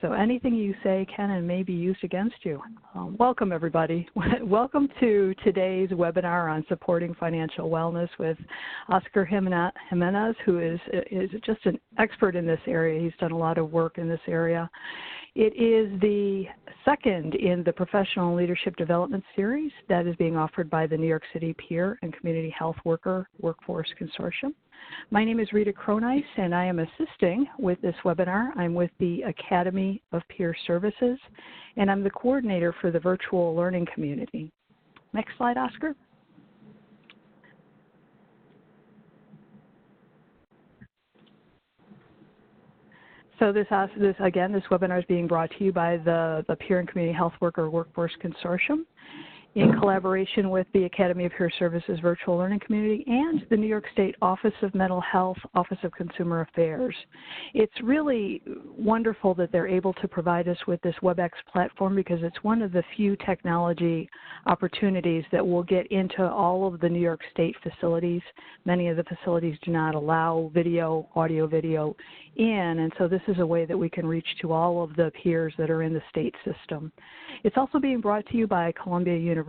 So anything you say can and may be used against you. Welcome, everybody. Welcome to today's webinar on supporting financial wellness with Oscar Jimenez, who is just an expert in this area. He's done a lot of work in this area. It is the second in the Professional Leadership Development Series that is being offered by the New York City Peer and Community Health Worker Workforce Consortium. My name is Rita, and I am assisting with this webinar. I'm with the Academy of Peer Services, and I'm the coordinator for the virtual learning community. Next slide, Oscar. So this webinar is being brought to you by the Peer and Community Health Worker Workforce Consortium in collaboration with the Academy of Peer Services Virtual Learning Community and the New York State Office of Mental Health, Office of Consumer Affairs. It's really wonderful that they're able to provide us with this WebEx platform because it's one of the few technology opportunities that will get into all of the New York State facilities. Many of the facilities do not allow video, audio-video in, and so this is a way that we can reach to all of the peers that are in the state system. It's also being brought to you by Columbia University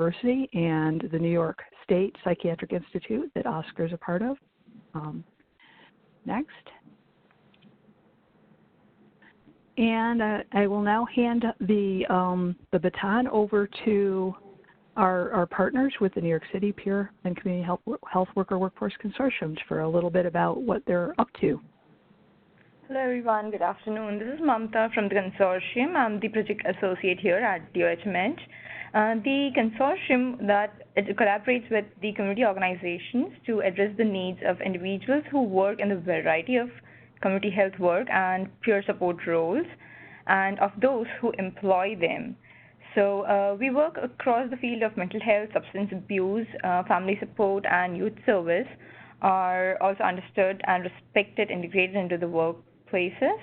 and the New York State Psychiatric Institute that Oscar is a part of. Next. And I will now hand the baton over to our partners with the New York City Peer and Community Health Worker Workforce Consortium for a little bit about what they're up to. Hello everyone, good afternoon. This is Mamta from the Consortium. I'm the project associate here at Jimenz. The consortium it collaborates with the community organizations to address the needs of individuals who work in a variety of community health work and peer support roles, and of those who employ them. So we work across the field of mental health, substance abuse, family support, and youth service are also understood and respected, integrated into the workplaces.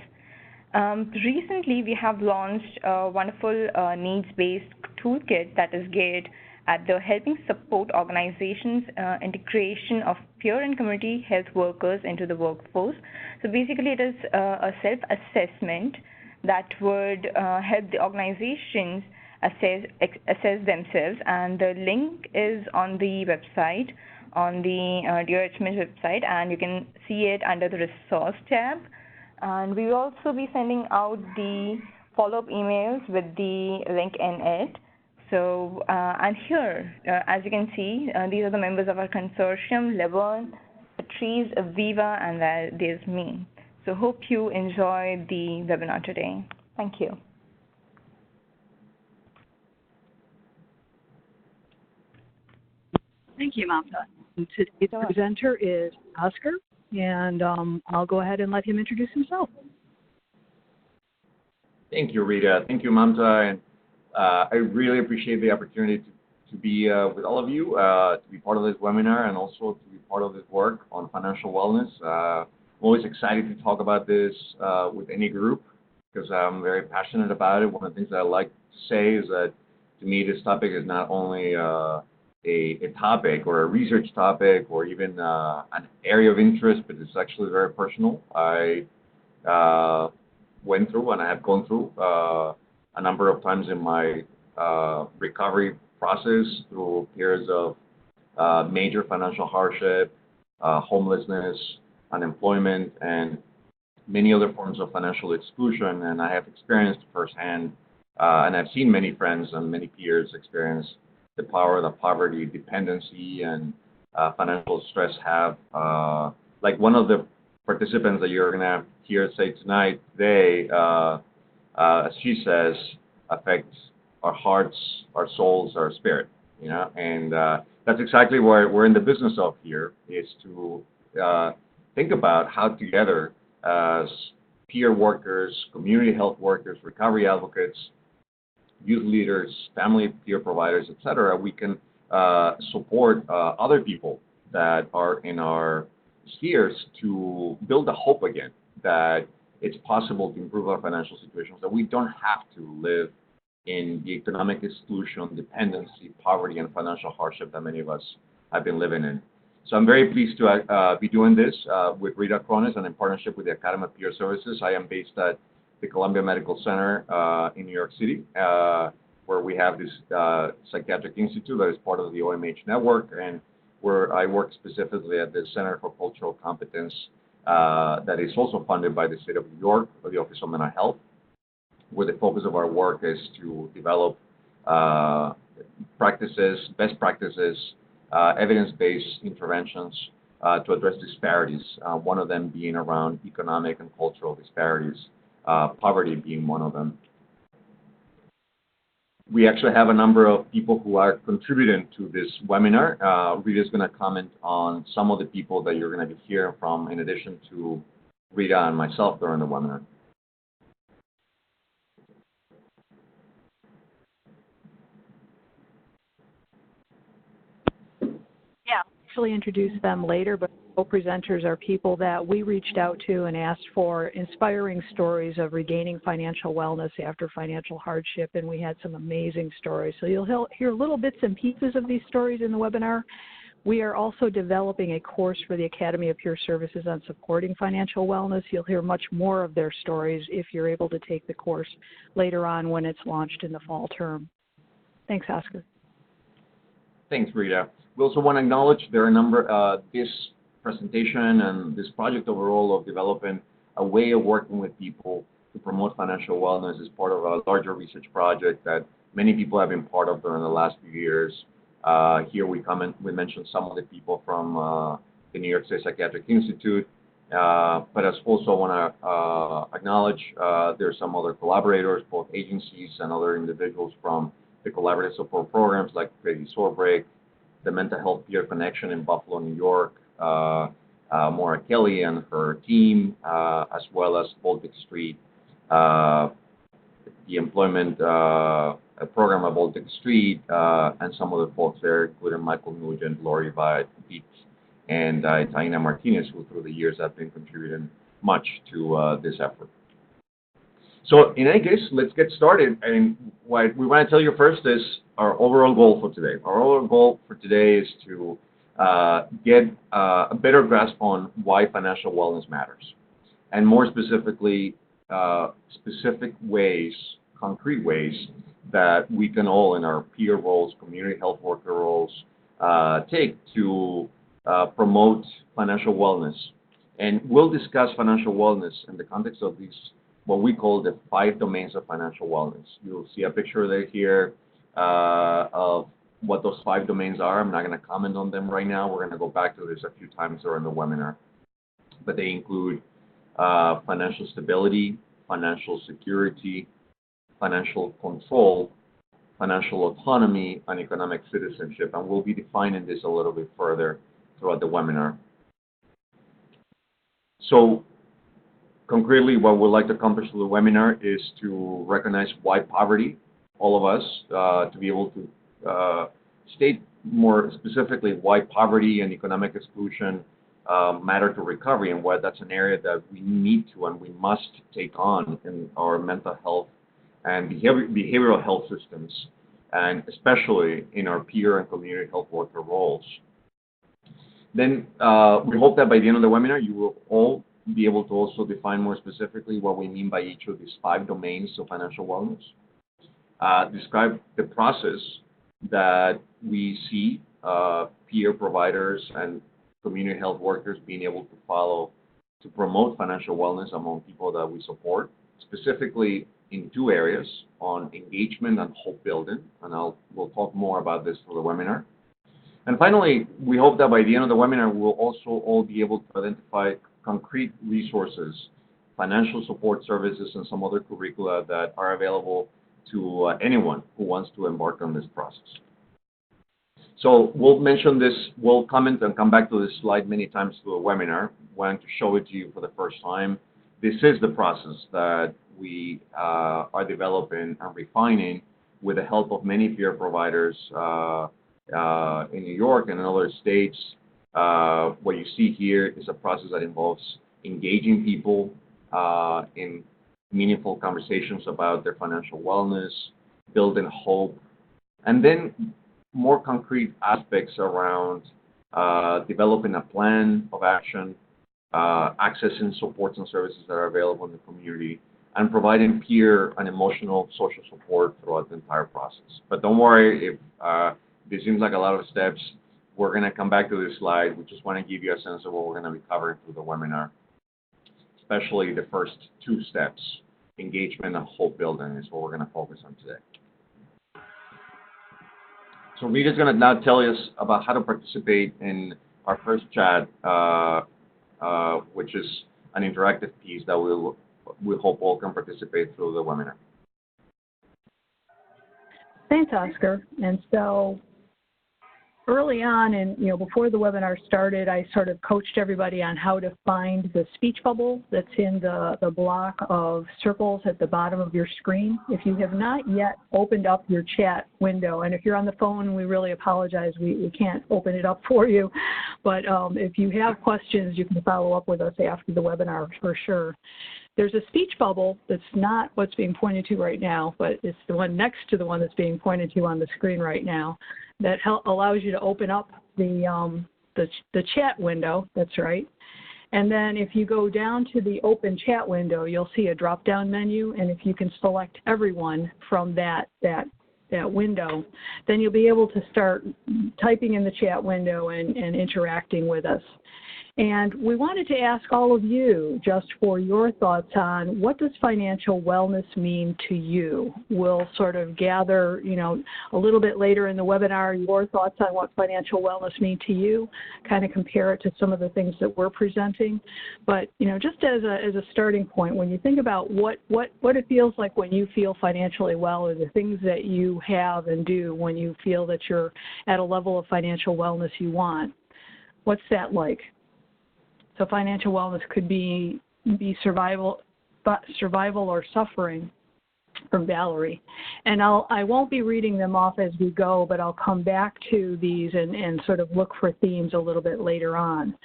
Recently, we have launched a wonderful needs-based toolkit that is geared at the helping support organizations' integration of peer and community health workers into the workforce. So basically, it is a self-assessment that would help the organizations assess themselves, and the link is on the website, on the Jimenz website, and you can see it under the resource tab. And we will also be sending out the follow-up emails with the link in it. So, and here, as you can see, these are the members of our consortium: Luverne, Patrice, Aviva, and there's me. So hope you enjoy the webinar today. Thank you. Thank you, Mamta. Today's presenter is Oscar, and I'll go ahead and let him introduce himself. Thank you, Rita. Thank you, Mamta. And I really appreciate the opportunity to be with all of you, to be part of this webinar, and also to be part of this work on financial wellness. I'm always excited to talk about this with any group because I'm very passionate about it. One of the things that I like to say is that, to me, this topic is not only a topic or a research topic or even an area of interest, but it's actually very personal. I went through and I have gone through a number of times in my recovery process through periods of major financial hardship, homelessness, unemployment, and many other forms of financial exclusion. And I have experienced firsthand, and I've seen many friends and many peers experience the power that poverty, dependency, and financial stress have. Like one of the participants that you're going to hear say today, as she says, affects our hearts, our souls, our spirit, you know, and that's exactly what we're in the business of here, is to think about how together as peer workers, community health workers, recovery advocates, youth leaders, family peer providers, etc., we can support other people that are in our spheres to build the hope again that it's possible to improve our financial situations, that we don't have to live in the economic exclusion, dependency, poverty, and financial hardship that many of us have been living in. So I'm very pleased to be doing this with Rita and in partnership with the Academy of Peer Services. I am based at the Columbia Medical Center in New York City, where we have this psychiatric institute that is part of the OMH network, and where I work specifically at the Center for Cultural Competence that is also funded by the state of New York, or the Office of Mental Health, where the focus of our work is to develop best practices, evidence-based interventions to address disparities, one of them being around economic and cultural disparities, poverty being one of them. We actually have a number of people who are contributing to this webinar. Rita is going to comment on some of the people that you're going to be hearing from, in addition to Rita and myself during the webinar. Yeah, I'll actually introduce them later, but co-presenters are people that we reached out to and asked for inspiring stories of regaining financial wellness after financial hardship, and we had some amazing stories. So you'll hear little bits and pieces of these stories in the webinar. We are also developing a course for the Academy of Peer Services on supporting financial wellness. You'll hear much more of their stories if you're able to take the course later on when it's launched in the fall term. Thanks, Oscar. Thanks, Rita. We also want to acknowledge there are a number, this presentation and this project overall of developing a way of working with people to promote financial wellness is part of a larger research project that many people have been part of during the last few years. Here we mentioned some of the people from the New York State Psychiatric Institute, but I also want to acknowledge there are some other collaborators, both agencies and other individuals from the collaborative support programs like Crazy Sore Break, the Mental Health Peer Connection in Buffalo, New York, Maura Kelly and her team, as well as Baltic Street, the employment program at Baltic Street, and some other folks there, including Michael Nugent, Lori Vitt, and Taina Martinez, who through the years have been contributing much to this effort. So in any case, let's get started. And what we want to tell you first is our overall goal for today. Our overall goal for today is to get a better grasp on why financial wellness matters, and more specifically, specific ways, concrete ways that we can all in our peer roles, community health worker roles, take to promote financial wellness. And we'll discuss financial wellness in the context of these, what we call the 5 domains of financial wellness. You'll see a picture there here of what those 5 domains are. I'm not going to comment on them right now. We're going to go back to this a few times during the webinar. But they include financial stability, financial security, financial control, financial autonomy, and economic citizenship. And we'll be defining this a little bit further throughout the webinar. So concretely, what we'd like to accomplish through the webinar is to recognize why poverty, all of us, to be able to state more specifically why poverty and economic exclusion matter to recovery, and why that's an area that we need to and we must take on in our mental health and behavioral health systems, and especially in our peer and community health worker roles. Then we hope that by the end of the webinar, you will all be able to also define more specifically what we mean by each of these 5 domains of financial wellness, describe the process that we see peer providers and community health workers being able to follow to promote financial wellness among people that we support, specifically in 2 areas, on engagement and hope building, and we'll talk more about this through the webinar. And finally, we hope that by the end of the webinar, we'll also all be able to identify concrete resources, financial support services, and some other curricula that are available to anyone who wants to embark on this process. So we'll mention this, we'll comment and come back to this slide many times through the webinar. Wanting to show it to you for the first time. This is the process that we are developing and refining with the help of many peer providers in New York and in other states. What you see here is a process that involves engaging people in meaningful conversations about their financial wellness, building hope, and then more concrete aspects around developing a plan of action, accessing supports and services that are available in the community, and providing peer and emotional social support throughout the entire process. But don't worry, if this seems like a lot of steps, we're going to come back to this slide. We just want to give you a sense of what we're going to be covering through the webinar, especially the first two steps, engagement and hope building is what we're going to focus on today. So Rita's going to now tell us about how to participate in our first chat, which is an interactive piece that we hope all can participate through the webinar. Thanks, Oscar. And so early on, and before the webinar started, I sort of coached everybody on how to find the speech bubble that's in the block of circles at the bottom of your screen. If you have not yet opened up your chat window, and if you're on the phone, we really apologize, we can't open it up for you. But if you have questions, you can follow up with us after the webinar for sure. There's a speech bubble that's not what's being pointed to right now, but it's the one next to the one that's being pointed to on the screen right now that allows you to open up the chat window. That's right. And then if you go down to the open chat window, you'll see a drop-down menu, and if you can select everyone from that window, then you'll be able to start typing in the chat window and interacting with us. And we wanted to ask all of you just for your thoughts on what does financial wellness mean to you. We'll sort of gather, a little bit later in the webinar, your thoughts on what financial wellness mean to you, kind of compare it to some of the things that we're presenting. But, just as a starting point, when you think about what it feels like when you feel financially well, or the things that you have and do when you feel that you're at a level of financial wellness you want, what's that like? So financial wellness could be survival or suffering from Valerie. And I won't be reading them off as we go, but I'll come back to these and sort of look for themes a little bit later on.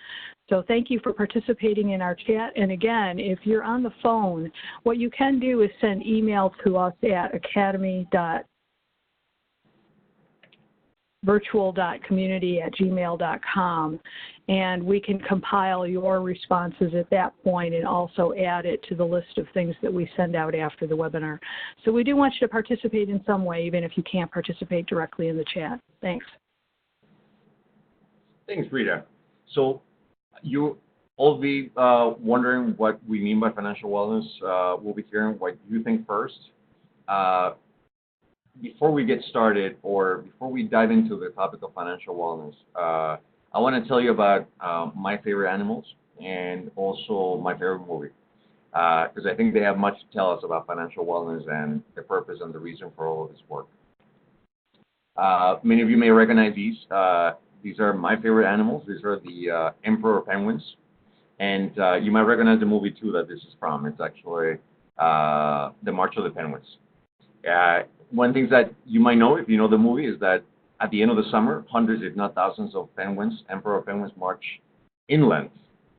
So thank you for participating in our chat. And again, if you're on the phone, what you can do is send email to us at academy.virtual.community@gmail.com, and we can compile your responses at that point and also add it to the list of things that we send out after the webinar. So we do want you to participate in some way, even if you can't participate directly in the chat. Thanks. Thanks, Rita. So you all be wondering what we mean by financial wellness. We'll be hearing what you think first. Before we get started, or before we dive into the topic of financial wellness, I want to tell you about my favorite animals and also my favorite movie, because I think they have much to tell us about financial wellness and the purpose and the reason for all of this work. Many of you may recognize these. These are my favorite animals. These are the emperor penguins, and you might recognize the movie too that this is from. It's actually The March of the Penguins. One thing that you might know, if you know the movie, is that at the end of the summer, hundreds, if not thousands, of penguins, emperor penguins, march inland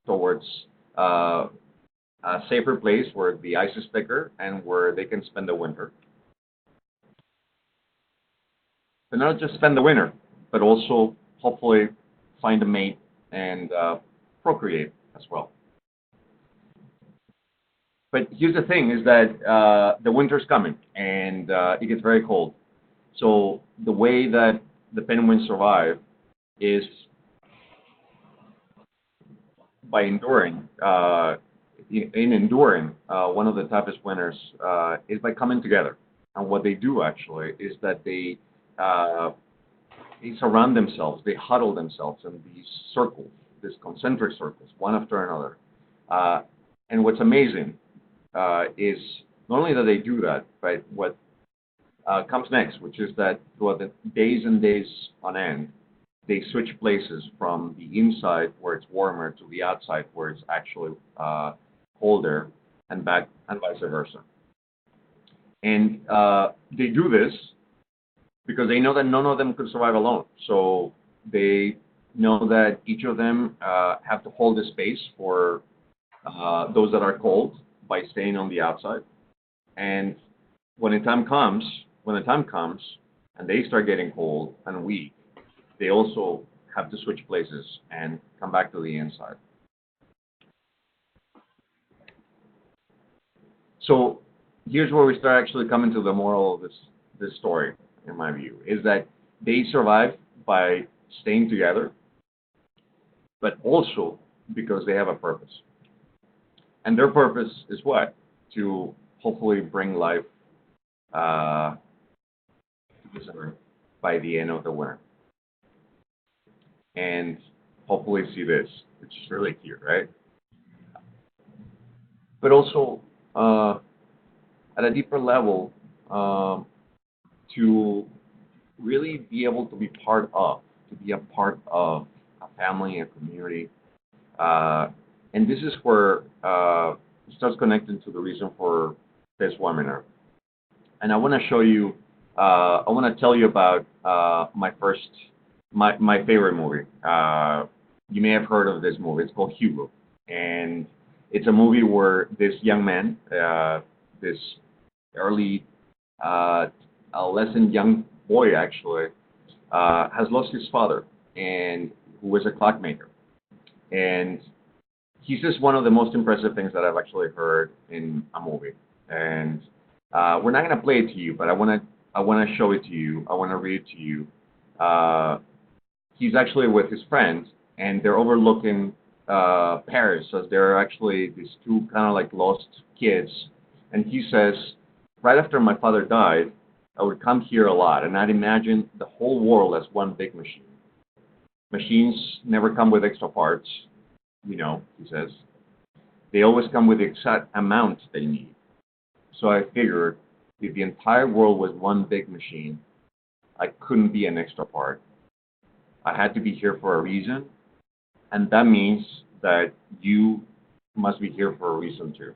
towards a safer place where the ice is thicker and where they can spend the winter. But not just spend the winter, but also hopefully find a mate and procreate as well. But here's the thing, is that the winter's coming and it gets very cold. So the way that the penguins survive is by enduring. In enduring one of the toughest winters is by coming together. And what they do actually is that they surround themselves, they huddle themselves in these circles, these concentric circles, one after another. And what's amazing is not only that they do that, but what comes next, which is that throughout the days and days on end, they switch places from the inside where it's warmer to the outside where it's actually colder, and back and vice versa. And they do this because they know that none of them could survive alone. So they know that each of them have to hold the space for those that are cold by staying on the outside. And when the time comes and they start getting cold and weak, they also have to switch places and come back to the inside. So here's where we start actually coming to the moral of this story, in my view, is that they survive by staying together, but also because they have a purpose. And their purpose is what? To hopefully bring life to this earth by the end of the winter. And hopefully see this, which is really cute, right? But also, at a deeper level, to really be able to be part of, to be a part of a family, a community. And this is where it starts connecting to the reason for this webinar. And I want to show you, I want to tell you about my favorite movie. You may have heard of this movie. It's called Hugo. And it's a movie where this young man, this early adolescent young boy actually, has lost his father, and who was a clockmaker. And he says one of the most impressive things that I've actually heard in a movie. And we're not going to play it to you, but I want to show it to you. I want to read it to you. He's actually with his friends, and they're overlooking Paris, as they're actually these two kind of like lost kids. And he says, right after my father died, I would come here a lot, and I'd imagine the whole world as one big machine. Machines never come with extra parts, he says. They always come with the exact amount they need. So I figured if the entire world was one big machine, I couldn't be an extra part. I had to be here for a reason, and that means that you must be here for a reason too.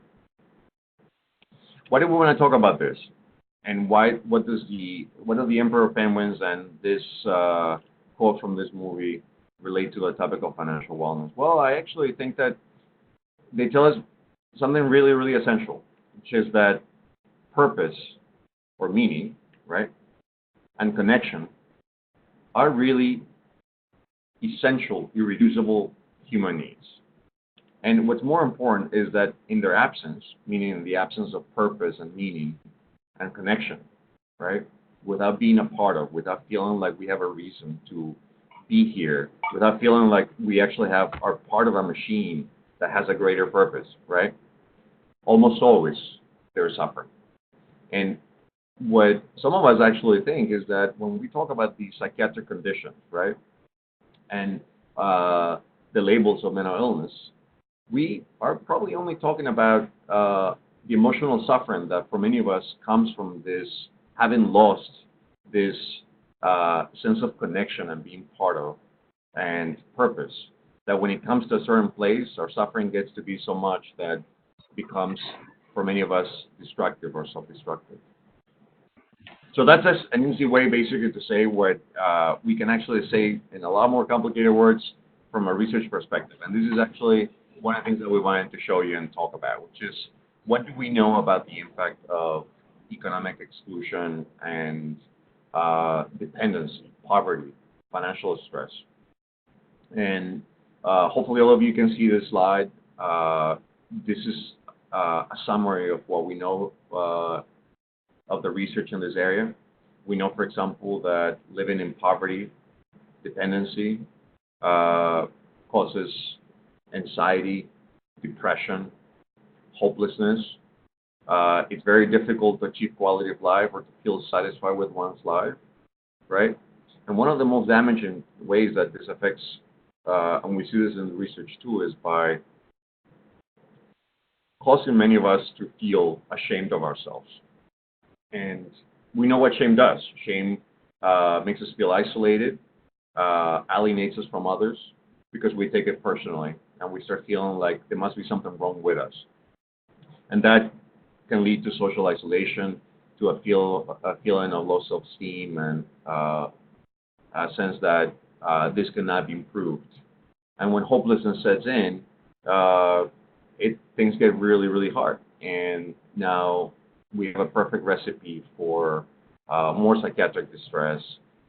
Why do we want to talk about this? And what do the Emperor Penguins and this quote from this movie relate to the topic of financial wellness? Well, I actually think that they tell us something really, really essential, which is that purpose or meaning, right, and connection are really essential, irreducible human needs. And what's more important is that in their absence, meaning in the absence of purpose and meaning and connection, right, without being a part of, without feeling like we have a reason to be here, without feeling like we actually are part of a machine that has a greater purpose, right, almost always there's suffering. And what some of us actually think is that when we talk about these psychiatric conditions, right, and the labels of mental illness, we are probably only talking about the emotional suffering that for many of us comes from this having lost this sense of connection and being part of and purpose. That when it comes to a certain place, our suffering gets to be so much that it becomes, for many of us, destructive or self-destructive. So that's just an easy way, basically, to say what we can actually say in a lot more complicated words from a research perspective. And this is actually one of the things that we wanted to show you and talk about, which is what do we know about the impact of economic exclusion and dependency, poverty, financial stress. And hopefully all of you can see this slide. This is a summary of what we know of the research in this area. We know, for example, that living in poverty, dependency, causes anxiety, depression, hopelessness. It's very difficult to achieve quality of life or to feel satisfied with one's life, right? And one of the most damaging ways that this affects, and we see this in the research too, is by causing many of us to feel ashamed of ourselves. And we know what shame does. Shame makes us feel isolated, alienates us from others, because we take it personally, and we start feeling like there must be something wrong with us. And that can lead to social isolation, to a feeling of low self-esteem, and a sense that this cannot be improved. And when hopelessness sets in, things get really, really hard. And now we have a perfect recipe for more psychiatric distress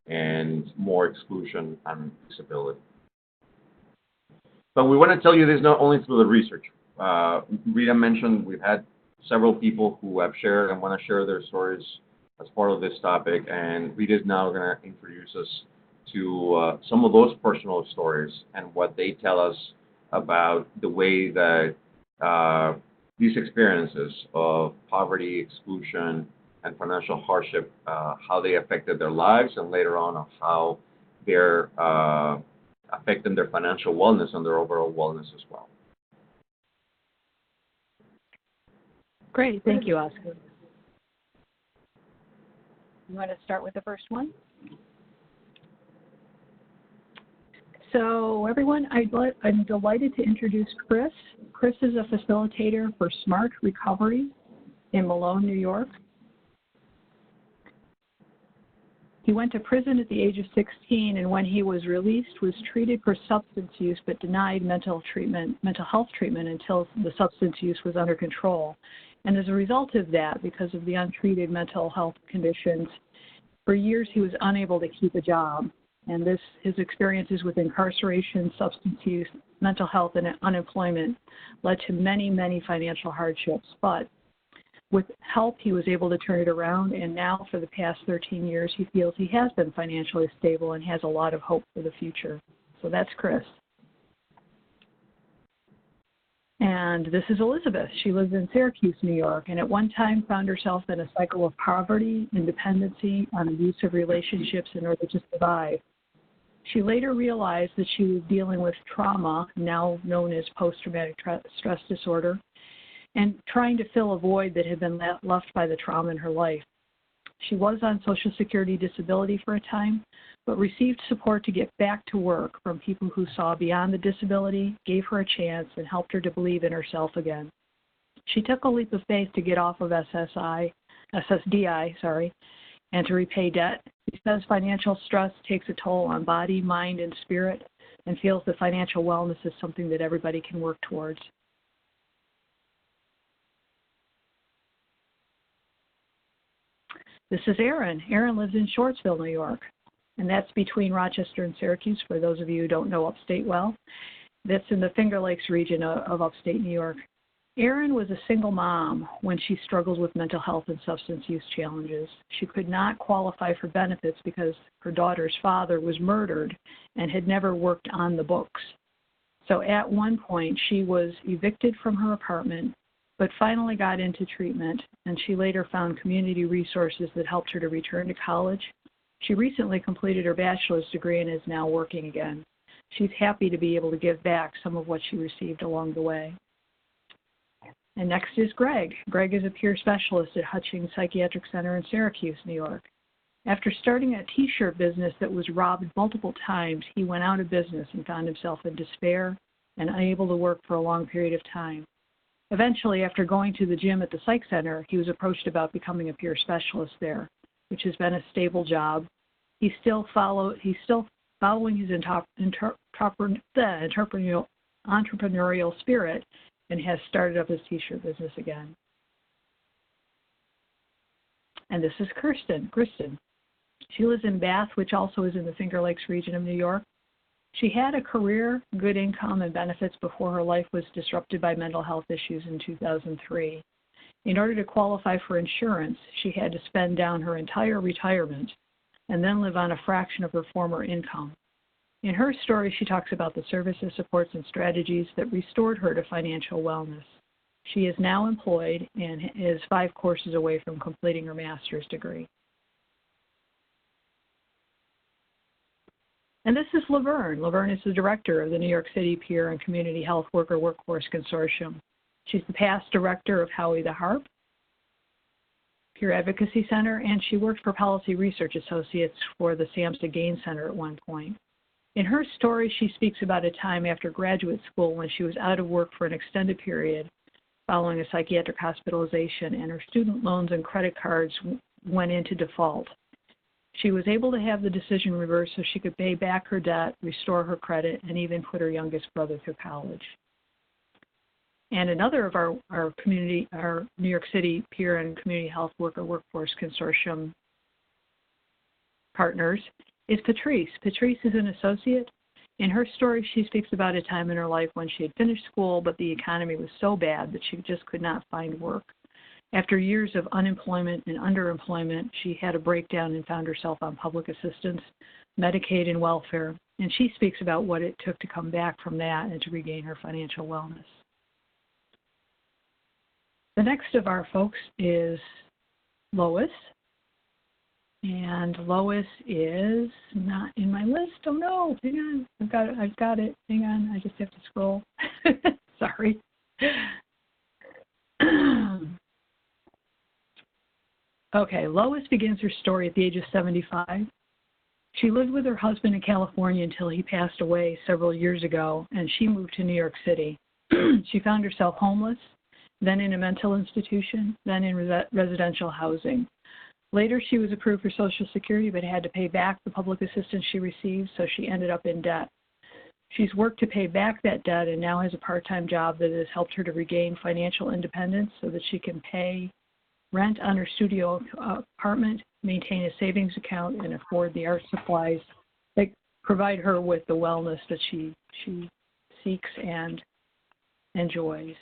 and more exclusion and disability. But we want to tell you this not only through the research. Rita mentioned we've had several people who have shared and want to share their stories as part of this topic, and Rita is now going to introduce us to some of those personal stories and what they tell us about the way that these experiences of poverty, exclusion, and financial hardship, how they affected their lives, and later on of how they're affecting their financial wellness and their overall wellness as well. Great, thank you, Oscar. You want to start with the first one? So everyone, I'm delighted to introduce Chris. Chris is a facilitator for Smart Recovery in Malone, New York. He went to prison at the age of 16, and when he was released, was treated for substance use but denied mental health treatment until the substance use was under control. And as a result of that, because of the untreated mental health conditions, for years he was unable to keep a job. And his experiences with incarceration, substance use, mental health, and unemployment led to many, many financial hardships. But with help, he was able to turn it around, and now for the past 13 years, he feels he has been financially stable and has a lot of hope for the future. So that's Chris. And this is Elizabeth. She lives in Syracuse, New York, and at one time found herself in a cycle of poverty, independency, and abusive relationships in order to survive. She later realized that she was dealing with trauma, now known as post-traumatic stress disorder, and trying to fill a void that had been left by the trauma in her life. She was on Social Security disability for a time, but received support to get back to work from people who saw beyond the disability, gave her a chance, and helped her to believe in herself again. She took a leap of faith to get off of SSDI, and to repay debt. She says financial stress takes a toll on body, mind, and spirit, and feels that financial wellness is something that everybody can work towards. This is Erin. Erin lives in Shortsville, New York, and that's between Rochester and Syracuse, for those of you who don't know upstate well. That's in the Finger Lakes region of upstate New York. Erin was a single mom when she struggled with mental health and substance use challenges. She could not qualify for benefits because her daughter's father was murdered and had never worked on the books. So at one point, she was evicted from her apartment, but finally got into treatment, and she later found community resources that helped her to return to college. She recently completed her bachelor's degree and is now working again. She's happy to be able to give back some of what she received along the way. And next is Greg. Greg is a peer specialist at Hutchings Psychiatric Center in Syracuse, New York. After starting a t-shirt business that was robbed multiple times, he went out of business and found himself in despair and unable to work for a long period of time. Eventually, after going to the gym at the psych center, he was approached about becoming a peer specialist there, which has been a stable job. He's still following his entrepreneurial spirit and has started up his t-shirt business again. And this is Kristin. She lives in Bath, which also is in the Finger Lakes region of New York. She had a career, good income, and benefits before her life was disrupted by mental health issues in 2003. In order to qualify for insurance, she had to spend down her entire retirement and then live on a fraction of her former income. In her story, she talks about the services, supports, and strategies that restored her to financial wellness. She is now employed and is 5 courses away from completing her master's degree. And this is Luverne. Luverne is the director of the New York City Peer and Community Health Worker Workforce Consortium. She's the past director of Howie the Harp Peer Advocacy Center, and she worked for Policy Research Associates for the Samsa Gain Center at one point. In her story, she speaks about a time after graduate school when she was out of work for an extended period following a psychiatric hospitalization, and her student loans and credit cards went into default. She was able to have the decision reversed so she could pay back her debt, restore her credit, and even put her youngest brother through college. And another of our New York City Peer and Community Health Worker Workforce Consortium partners is Patrice. Patrice is an associate. In her story, she speaks about a time in her life when she had finished school, but the economy was so bad that she just could not find work. After years of unemployment and underemployment, she had a breakdown and found herself on public assistance, Medicaid, and welfare. And she speaks about what it took to come back from that and to regain her financial wellness. The next of our folks is Lois. And Lois is not in my list. Oh no, hang on. I've got it. Hang on. I just have to scroll. Sorry. Okay, Lois begins her story at the age of 75. She lived with her husband in California until he passed away several years ago, and she moved to New York City. She found herself homeless, then in a mental institution, then in residential housing. Later, she was approved for Social Security but had to pay back the public assistance she received, so she ended up in debt. She's worked to pay back that debt and now has a part-time job that has helped her to regain financial independence so that she can pay rent on her studio apartment, maintain a savings account, and afford the art supplies that provide her with the wellness that she seeks and enjoys.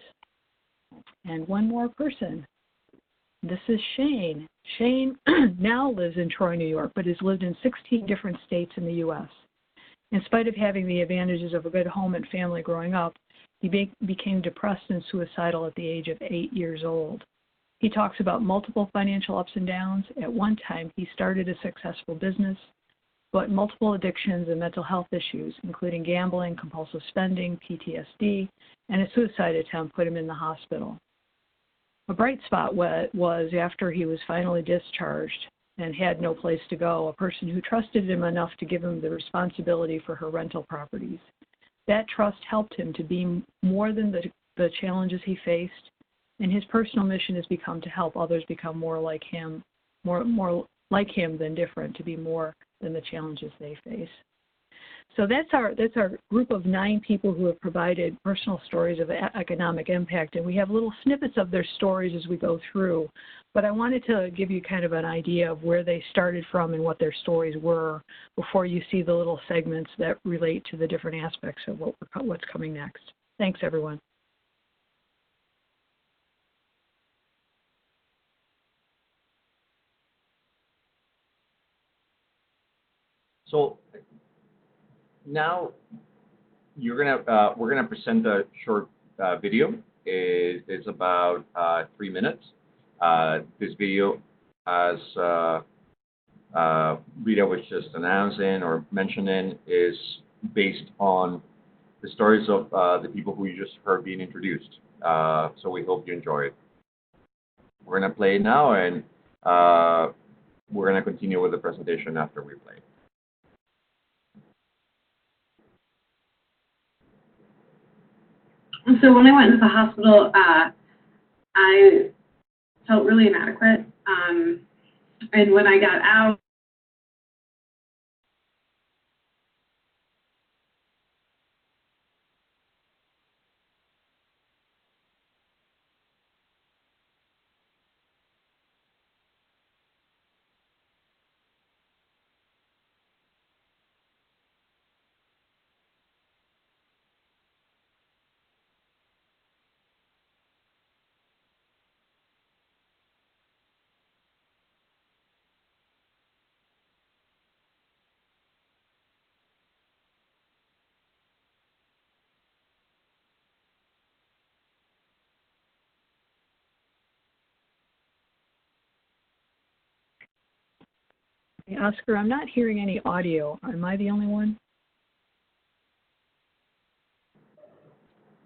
And one more person. This is Shane. Shane now lives in Troy, New York, but has lived in 16 different states in the U.S. In spite of having the advantages of a good home and family growing up, he became depressed and suicidal at the age of 8 years old. He talks about multiple financial ups and downs. At one time, he started a successful business, but multiple addictions and mental health issues, including gambling, compulsive spending, PTSD, and a suicide attempt put him in the hospital. A bright spot was after he was finally discharged and had no place to go, a person who trusted him enough to give him the responsibility for her rental properties. That trust helped him to be more than the challenges he faced, and his personal mission has become to help others become more like him than different, to be more than the challenges they face. So that's our group of 9 people who have provided personal stories of economic impact, and we have little snippets of their stories as we go through. But I wanted to give you kind of an idea of where they started from and what their stories were before you see the little segments that relate to the different aspects of what's coming next. Thanks, everyone. So now we're gonna present a short video. It's about 3 minutes. This video, as Rita was just announcing or mentioning, is based on the stories of the people who you just heard being introduced. So we hope you enjoy it. We're gonna play it now, and we're gonna continue with the presentation after we play. So when I went into the hospital, I felt really inadequate. And when I got out, Oscar, I'm not hearing any audio. Am I the only one?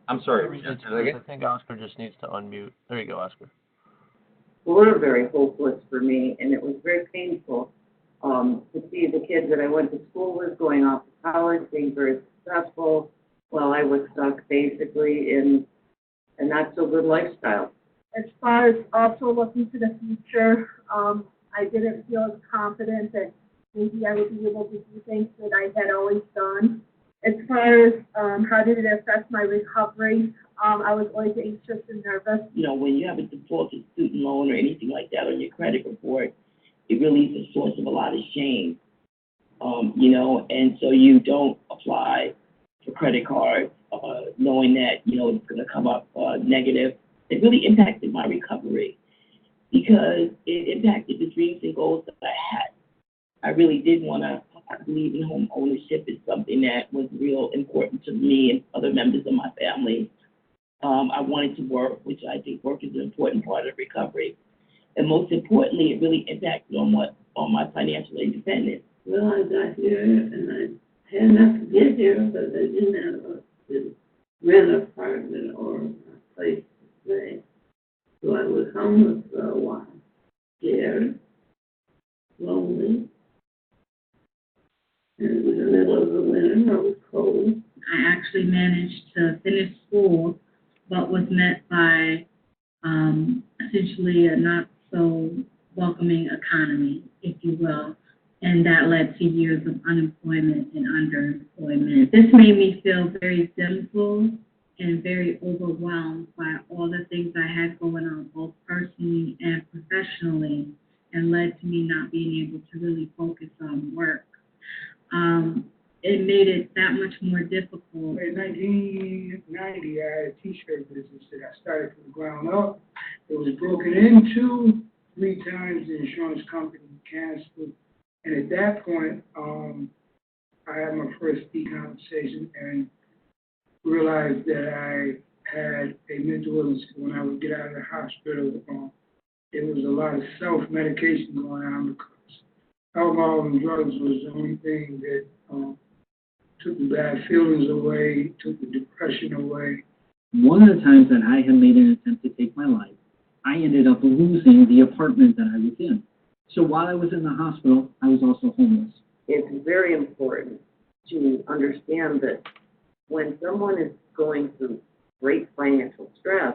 I'm sorry. I think Oscar just needs to unmute. There you go, Oscar. Were very hopeless for me, and it was very painful to see the kids that I went to school with going off to college, being very successful, while I was stuck basically in a not so good lifestyle. As far as also looking to the future, I didn't feel as confident that maybe I would be able to do things that I had always done. As far as how did it affect my recovery, I was always anxious and nervous. You know, when you have a defaulted student loan or anything like that on your credit report, it really is a source of a lot of shame, you know, and so you don't apply for credit cards knowing that, you know, it's going to come up negative. It really impacted my recovery. because it impacted the dreams and goals that I had. I really did want to believe in home ownership. Is something that was real important to me and other members of my family. I wanted to work, which I think work is an important part of recovery. And most importantly, it really impacted on my financial independence. Well, I got here and I had enough to get here, but I didn't have a rent an apartment or a place to stay. So I was homeless for a while, scared, lonely. And it was in the middle of the winter, I was cold. I actually managed to finish school, but was met by essentially a not so welcoming economy, if you will. And that led to years of unemployment and underemployment. This made me feel very sinful and very overwhelmed by all the things I had going on, both personally and professionally, and led to me not being able to really focus on work. It made it that much more difficult. In 1990, I had a t-shirt business that I started from the ground up. It was broken into 3 times. The insurance company canceled. And at that point, I had my first decompensation and realized that I had a mental illness. When I would get out of the hospital, there was a lot of self-medication going on because alcohol and drugs was the only thing that took the bad feelings away, took the depression away. One of the times that I had made an attempt to take my life, I ended up losing the apartment that I was in. So while I was in the hospital, I was also homeless. It's very important to understand that when someone is going through great financial stress,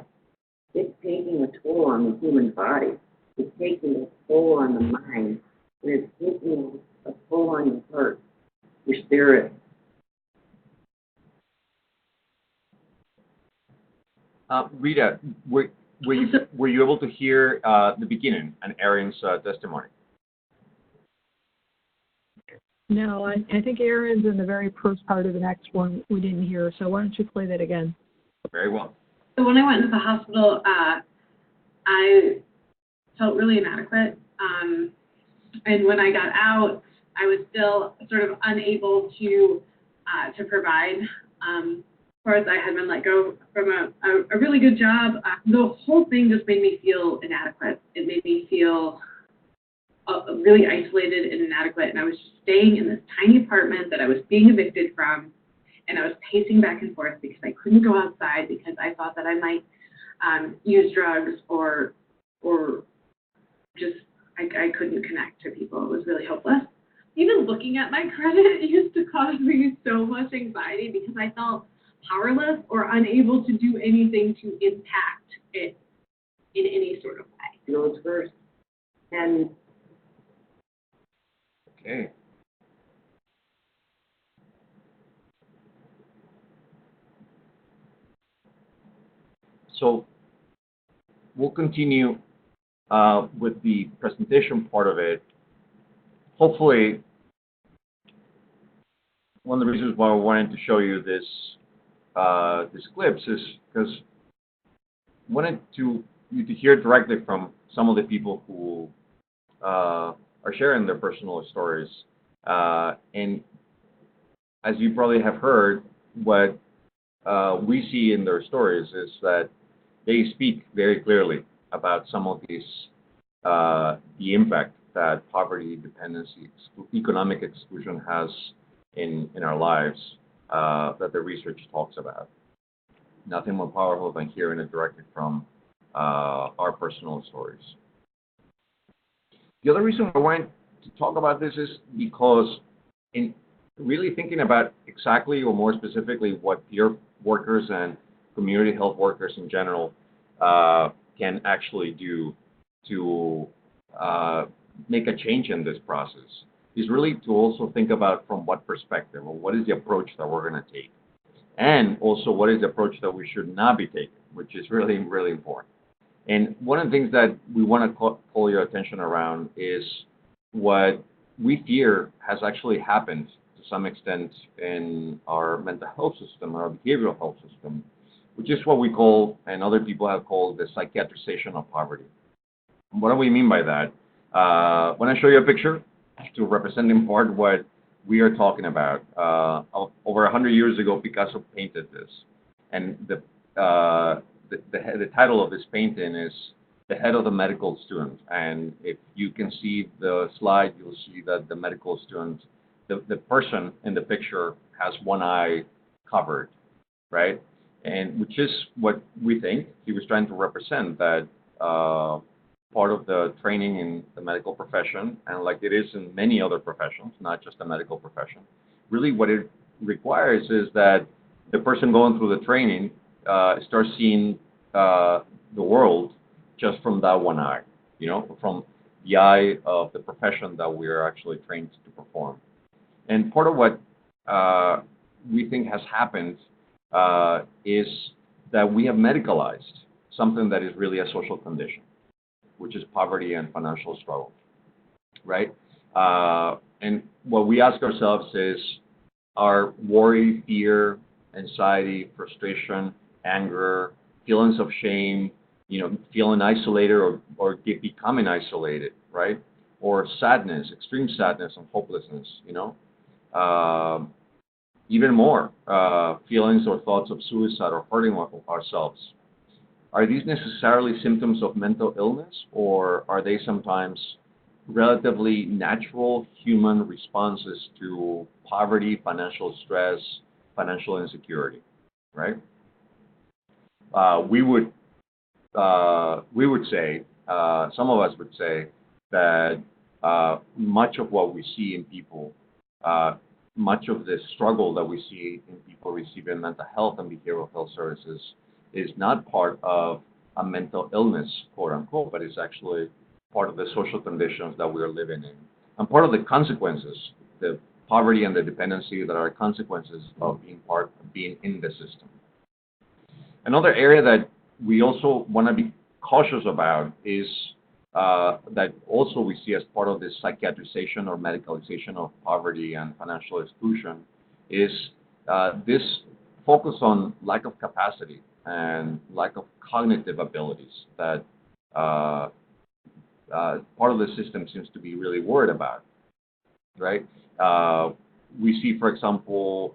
it's taking a toll on the human body. It's taking a toll on the mind, and it's taking a toll on your heart, your spirit. Rita, were you able to hear the beginning and Erin's testimony? No, I think Erin's in the very first part of the next one we didn't hear, so why don't you play that again? Very well. So when I went into the hospital, I felt really inadequate. And when I got out, I was still sort of unable to provide. Of course, I had been let go from a really good job. The whole thing just made me feel inadequate. It made me feel really isolated and inadequate. And I was just staying in this tiny apartment that I was being evicted from. And I was pacing back and forth because I couldn't go outside because I thought that I might use drugs or just I couldn't connect to people. It was really hopeless. Even looking at my credit used to cause me so much anxiety because I felt powerless or unable to do anything to impact it in any sort of way. Those first. And okay. So we'll continue with the presentation part of it. Hopefully, one of the reasons why I wanted to show you this clips is because I wanted you to hear directly from some of the people who are sharing their personal stories. And as you probably have heard, what we see in their stories is that they speak very clearly about some of these, the impact that poverty, dependency, economic exclusion has in our lives that the research talks about. Nothing more powerful than hearing it directly from our personal stories. The other reason I wanted to talk about this is because in really thinking about exactly or more specifically what peer workers and community health workers in general can actually do to make a change in this process is really to also think about from what perspective or what is the approach that we're going to take. And also what is the approach that we should not be taking, which is really, really important. And one of the things that we want to call your attention around is what we fear has actually happened to some extent in our mental health system, our behavioral health system, which is what we call, and other people have called, the psychiatrization of poverty. What do we mean by that? When I show you a picture to represent in part what we are talking about, over 100 years ago, Picasso painted this, and the title of this painting is The Head of the Medical Student. And if you can see the slide, you'll see that the medical student, the person in the picture has one eye covered, right? And which is what we think he was trying to represent, that part of the training in the medical profession, and like it is in many other professions, not just the medical profession, really what it requires is that the person going through the training starts seeing the world just from that one eye, from the eye of the profession that we are actually trained to perform. And part of what we think has happened is that we have medicalized something that is really a social condition, which is poverty and financial struggle, right? And what we ask ourselves is, are worry, fear, anxiety, frustration, anger, feelings of shame, feeling isolated or becoming isolated, right? Or sadness, extreme sadness and hopelessness, even more, feelings or thoughts of suicide or hurting ourselves. Are these necessarily symptoms of mental illness, or are they sometimes relatively natural human responses to poverty, financial stress, financial insecurity, right? We would say, some of us would say that much of what we see in people, much of the struggle that we see in people receiving mental health and behavioral health services is not part of a mental illness, quote unquote, but it's actually part of the social conditions that we are living in. And part of the consequences, the poverty and the dependency that are consequences of being in the system. Another area that we also want to be cautious about is that also we see as part of this psychiatrization or medicalization of poverty and financial exclusion is this focus on lack of capacity and lack of cognitive abilities that part of the system seems to be really worried about, right? We see, for example,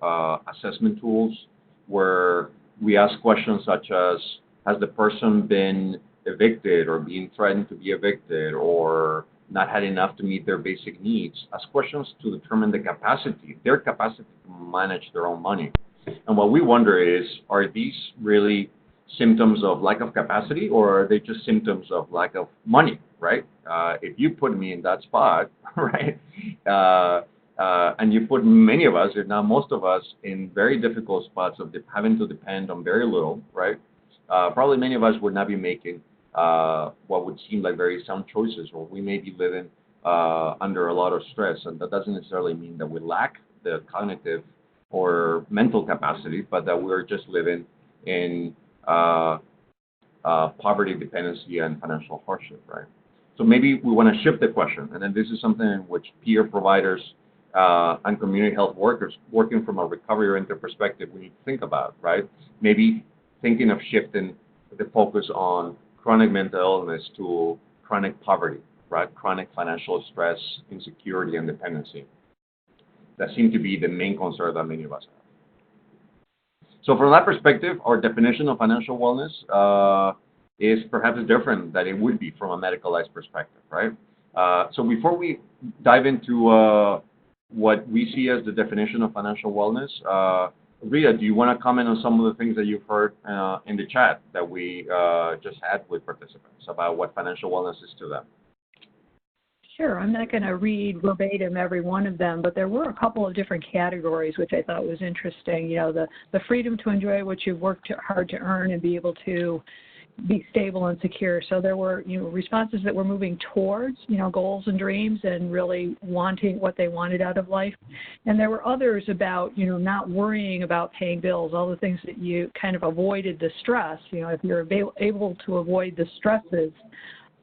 assessment tools where we ask questions such as, has the person been evicted or being threatened to be evicted or not had enough to meet their basic needs, as questions to determine their capacity to manage their own money. And what we wonder is, are these really symptoms of lack of capacity, or are they just symptoms of lack of money, right? If you put me in that spot, right, and you put many of us, if not most of us, in very difficult spots of having to depend on very little, right? Probably many of us would not be making what would seem like very sound choices, or we may be living under a lot of stress, and that doesn't necessarily mean that we lack the cognitive or mental capacity, but that we're just living in poverty, dependency, and financial hardship, right? So maybe we want to shift the question, and then this is something in which peer providers and community health workers working from a recovery-oriented perspective we need to think about, right? Maybe thinking of shifting the focus on chronic mental illness to chronic poverty, right? Chronic financial stress, insecurity, and dependency. That seem to be the main concern that many of us have. So from that perspective, our definition of financial wellness is perhaps different than it would be from a medicalized perspective, right? So before we dive into what we see as the definition of financial wellness, Rita, do you want to comment on some of the things that you've heard in the chat that we just had with participants about what financial wellness is to them? Sure. I'm not going to read verbatim every one of them, but there were a couple of different categories which I thought was interesting. The freedom to enjoy what you've worked hard to earn and be able to be stable and secure. So there were, responses that were moving towards, goals and dreams and really wanting what they wanted out of life. And there were others about, not worrying about paying bills, all the things that you kind of avoided the stress. If you're able to avoid the stresses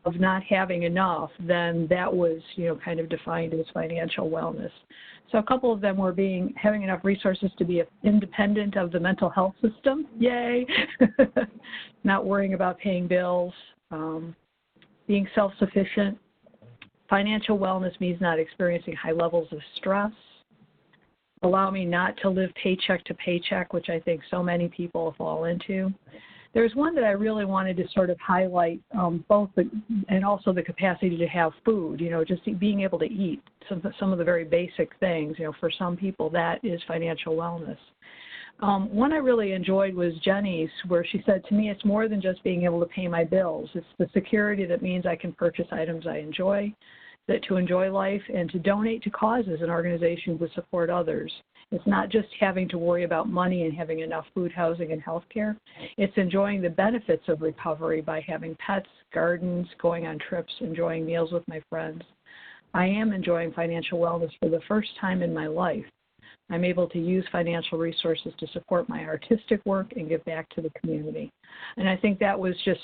of not having enough, then that was, kind of defined as financial wellness. So a couple of them were having enough resources to be independent of the mental health system, yay, not worrying about paying bills, being self-sufficient. Financial wellness means not experiencing high levels of stress. Allow me not to live paycheck to paycheck, which I think so many people fall into. There's one that I really wanted to sort of highlight, and also the capacity to have food, just being able to eat some of the very basic things. For some people, that is financial wellness. One I really enjoyed was Jenny's, where she said, to me, it's more than just being able to pay my bills. It's the security that means I can purchase items I enjoy, that to enjoy life, and to donate to causes and organizations that support others. It's not just having to worry about money and having enough food, housing, and health care. It's enjoying the benefits of recovery by having pets, gardens, going on trips, enjoying meals with my friends. I am enjoying financial wellness for the first time in my life. I'm able to use financial resources to support my artistic work and give back to the community. And I think that was just,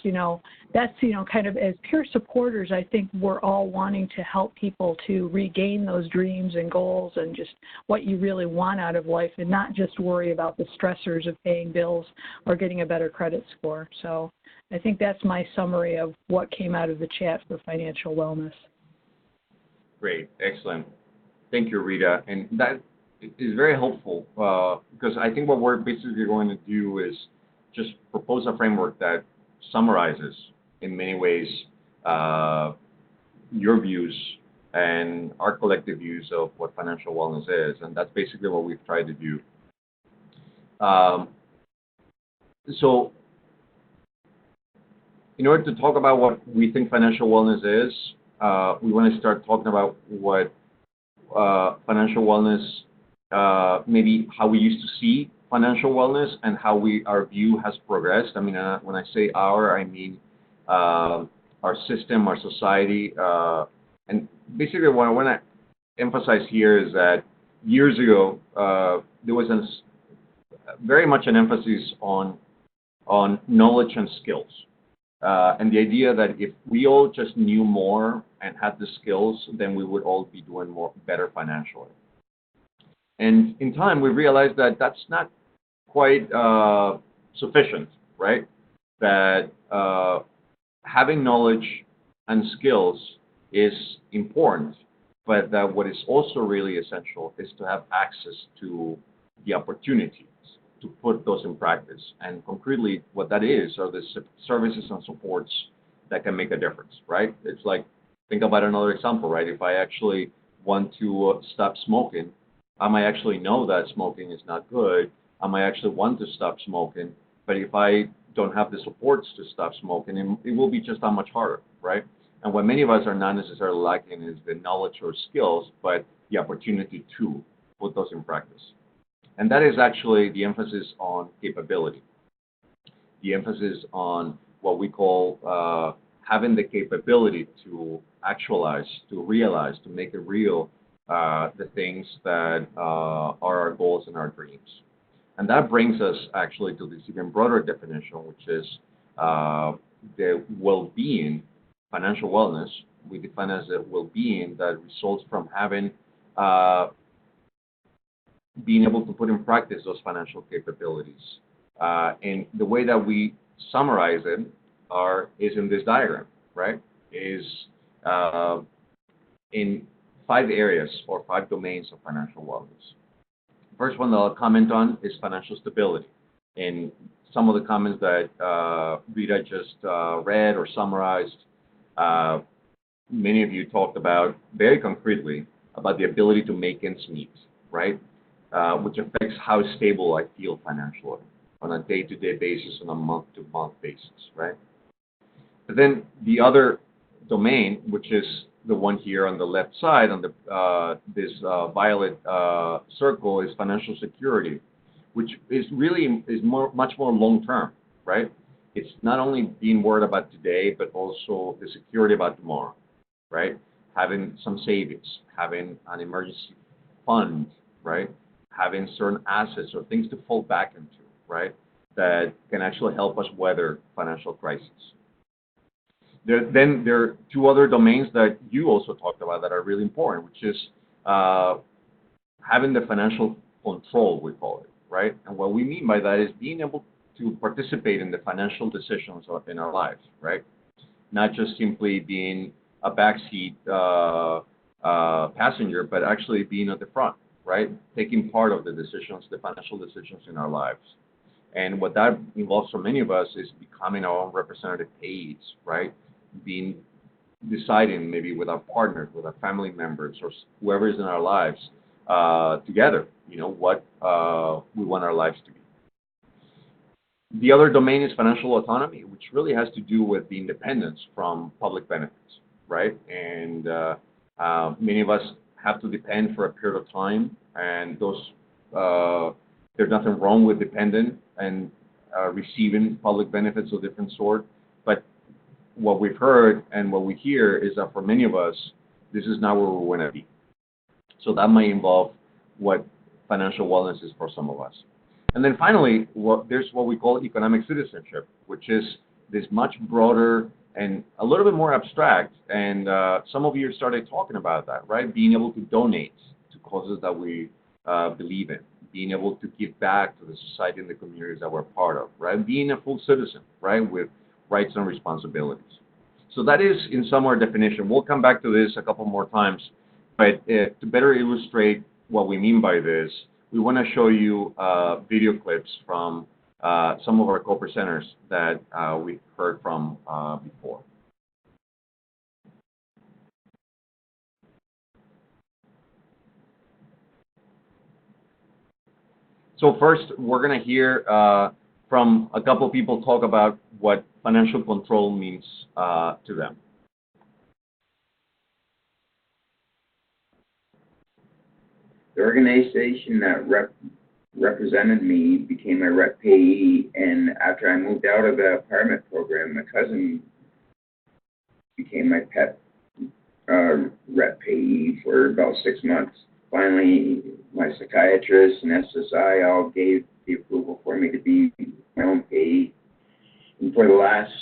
that's, kind of as peer supporters, I think we're all wanting to help people to regain those dreams and goals and just what you really want out of life and not just worry about the stressors of paying bills or getting a better credit score. So I think that's my summary of what came out of the chat for financial wellness. Great, excellent. Thank you, Rita. And that is very helpful because I think what we're basically going to do is just propose a framework that summarizes in many ways your views and our collective views of what financial wellness is, and that's basically what we've tried to do. So in order to talk about what we think financial wellness is, we want to start talking about what financial wellness, maybe how we used to see financial wellness and how our view has progressed. I mean, when I say our, I mean our system, our society, and basically what I want to emphasize here is that years ago there was very much an emphasis on knowledge and skills, and the idea that if we all just knew more and had the skills, then we would all be doing better financially. And in time, we realized that that's not quite sufficient, right? That having knowledge and skills is important, but that what is also really essential is to have access to the opportunities to put those in practice. And concretely, what that is are the services and supports that can make a difference, right? It's like, think about another example, right? If I actually want to stop smoking, I might actually know that smoking is not good. I might actually want to stop smoking, but if I don't have the supports to stop smoking, it will be just that much harder, right? And what many of us are not necessarily lacking is the knowledge or skills, but the opportunity to put those in practice. And that is actually the emphasis on capability, the emphasis on what we call having the capability to actualize, to realize, to make it real, the things that are our goals and our dreams. And that brings us actually to this even broader definition, which is the well-being, financial wellness, we define as a well-being that results from having, being able to put in practice those financial capabilities. And the way that we summarize it is in this diagram, right? Is in 5 areas or 5 domains of financial wellness. First one that I'll comment on is financial stability. And some of the comments that Rita just read or summarized, many of you talked about very concretely about the ability to make ends meet, right? Which affects how stable I feel financially on a day-to-day basis, on a month-to-month basis, right? But then the other domain, which is the one here on the left side, on the this violet circle, is financial security, which is really much more long-term, right? It's not only being worried about today, but also the security about tomorrow, right? Having some savings, having an emergency fund, right? Having certain assets or things to fall back into, right? That can actually help us weather financial crises. Then there are 2 other domains that you also talked about that are really important, which is having the financial control, we call it, right? And what we mean by that is being able to participate in the financial decisions in our lives, right? not just simply being a backseat passenger, but actually being at the front, right? Taking part of the decisions, the financial decisions in our lives. And what that involves for many of us is becoming our own representative payees, right? Deciding maybe with our partners, with our family members, or whoever is in our lives, together, what we want our lives to be. The other domain is financial autonomy, which really has to do with the independence from public benefits, right? And many of us have to depend for a period of time, and there's nothing wrong with dependent and receiving public benefits of different sort, but what we've heard and what we hear is that for many of us, this is not where we want to be. So that might involve what financial wellness is for some of us. And then finally, there's what we call economic citizenship, which is this much broader and a little bit more abstract. And some of you started talking about that, right? Being able to donate to causes that we believe in, being able to give back to the society and the communities that we're part of, right? Being a full citizen, right, with rights and responsibilities. So that is, in some our definition. We'll come back to this a couple more times, but to better illustrate what we mean by this, we want to show you video clips from some of our co-presenters that we heard from before. So first, we're going to hear from a couple of people talk about what financial control means to them. The organization that represented me became my rep payee, and after I moved out of the apartment program, my cousin became my pet rep payee for about 6 months. Finally, my psychiatrist and SSI all gave the approval for me to be my own payee. And for the last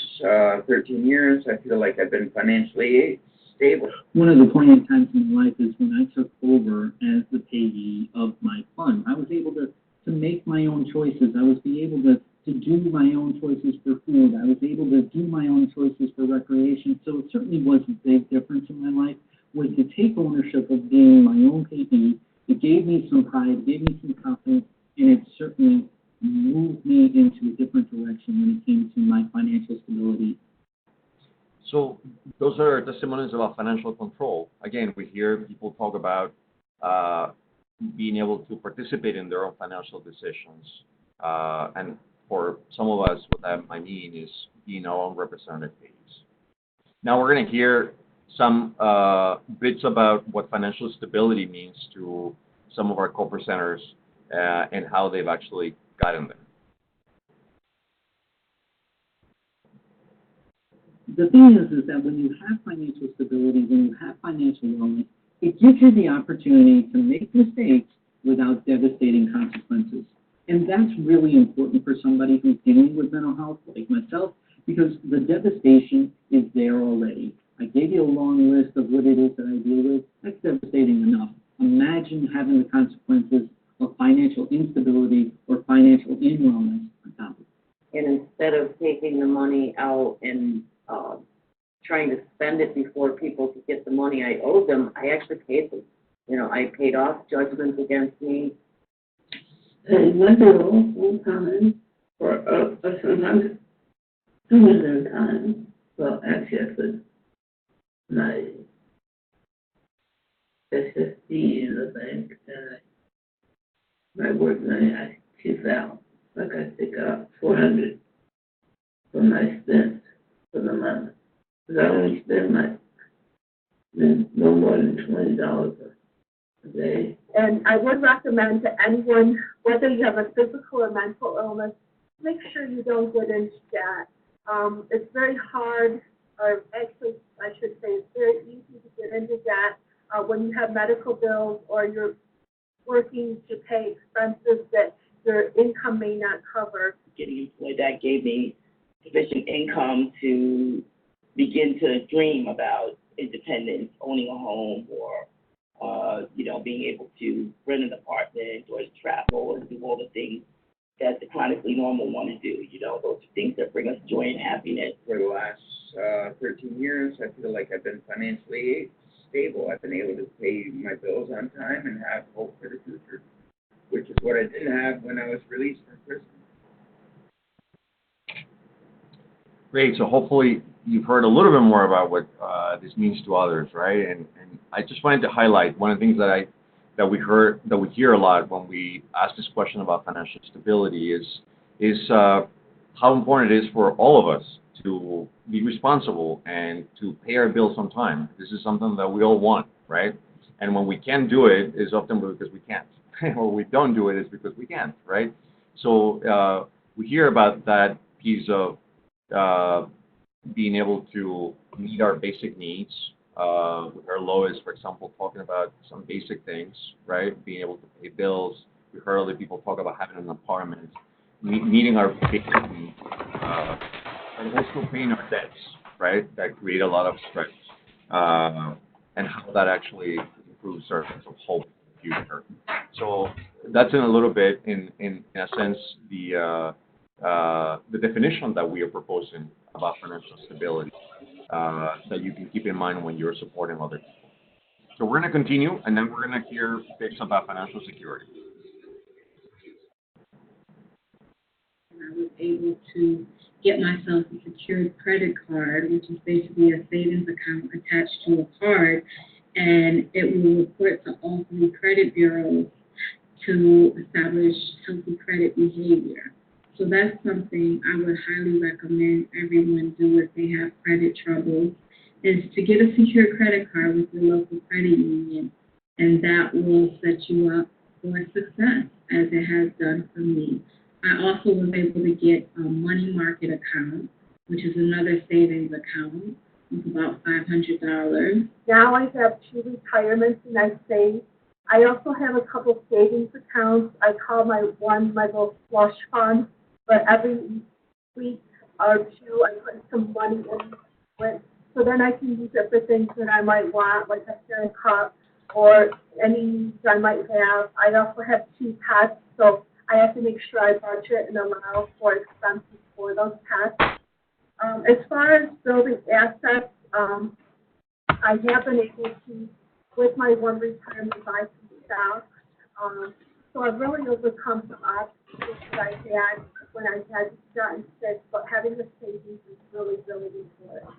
13 years, I feel like I've been financially stable. One of the poignant times in my life is when I took over as the payee of my fund. I was able to make my own choices. I was able to do my own choices for food. I was able to do my own choices for recreation. So it certainly was a big difference in my life, was to take ownership of being my own payee. It gave me some pride, gave me some confidence, and it certainly moved me into a different direction when it came to my financial stability. So those are testimonies about financial control. Again, we hear people talk about being able to participate in their own financial decisions. And for some of us, what that might mean is being our own representative payees. Now we're going to hear some bits about what financial stability means to some of our co-presenters and how they've actually gotten there. The thing is that when you have financial stability, when you have financial wellness, it gives you the opportunity to make mistakes without devastating consequences. And that's really important for somebody who's dealing with mental health, like myself, because the devastation is there already. I gave you a long list of what it is that I deal with. That's devastating enough. Imagine having the consequences of financial instability or financial imwellness on top of it. And instead of taking the money out and trying to spend it before people could get the money I owed them, I actually paid them. I paid off judgments against me. And my bill full time for sometimes 200 times. Well, actually, I put my SSD in the bank, and my work money I keep out. Like I take out 400 for my expense for the month. Because I only spend no more than $20 a day. And I would recommend to anyone, whether you have a physical or mental illness, make sure you don't get into debt. It's very hard, or actually, I should say, it's very easy to get into debt when you have medical bills or you're working to pay expenses that your income may not cover. Getting employed, that gave me sufficient income to begin to dream about independence, owning a home, or being able to rent an apartment or travel and do all the things that the chronically normal want to do. Those are things that bring us joy and happiness. For the last 13 I feel like I've been financially stable. I've been able to pay my bills on time and have hope for the future, which is what I didn't have when I was released from prison. Great. So hopefully you've heard a little bit more about what this means to others, right? And I just wanted to highlight one of the things that we hear a lot when we ask this question about financial stability is how important it is for all of us to be responsible and to pay our bills on time. This is something that we all want, right? And when we can't do it, it's often because we can't, or we don't do it is because we can't, right? So we hear about that piece of being able to meet our basic needs. With our Lois, for example, talking about some basic things, right? Being able to pay bills. We heard other people talk about having an apartment, meeting our basic needs, and also paying our debts, right? That create a lot of stress, and how that actually improves our sense of hope in the future. So that's in a little bit, in a sense, the definition that we are proposing about financial stability that you can keep in mind when you're supporting other people. So we're going to continue, and then we're going to hear bits about financial security. I was able to get myself a secured credit card, which is basically a savings account attached to a card, and it will report to all 3 credit bureaus to establish healthy credit behavior. So that's something I would highly recommend everyone do if they have credit troubles, is to get a secure credit card with your local credit union, and that will set you up for success, as it has done for me. I also was able to get a money market account, which is another savings account, with about $500. Now I have 2 retirements and I save. I also have a couple savings accounts. I call my little slush fund, but every week or 2 I put some money in it. So then I can use it for things that I might want, like a sharing cup or any needs I might have. I also have 2 pets, so I have to make sure I budget and allow for expenses for those pets. As far as building assets, I have been able to, with my one retirement, buy some stocks. So I've really overcome some obstacles that I had when I had gotten sick, but having the savings is really, really important.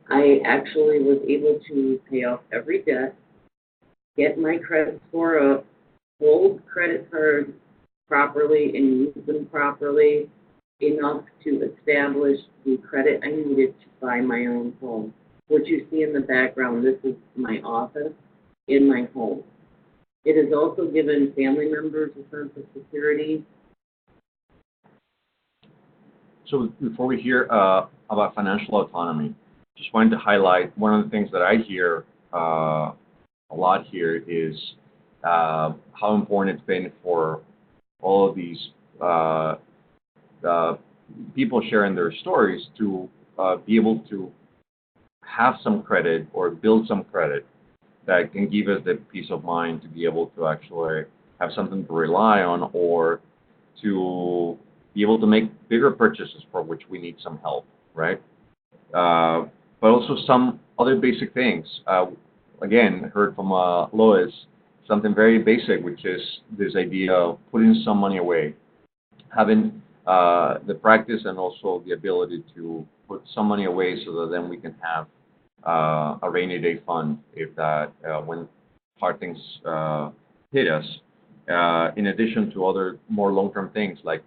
I actually was able to pay off every debt, get my credit score up, hold credit cards properly and use them properly, enough to establish the credit I needed to buy my own home. What you see in the background, this is my office in my home. It has also given family members a sense of security. So before we hear about financial autonomy, just wanted to highlight one of the things that I hear a lot here is how important it's been for all of these people sharing their stories to be able to have some credit or build some credit that can give us the peace of mind to be able to actually have something to rely on, or to be able to make bigger purchases for which we need some help, right? But also some other basic things. Again, heard from Lois, something very basic, which is this idea of putting some money away, having the practice and also the ability to put some money away so that then we can have a rainy day fund if that when hard things hit us, in addition to other more long-term things like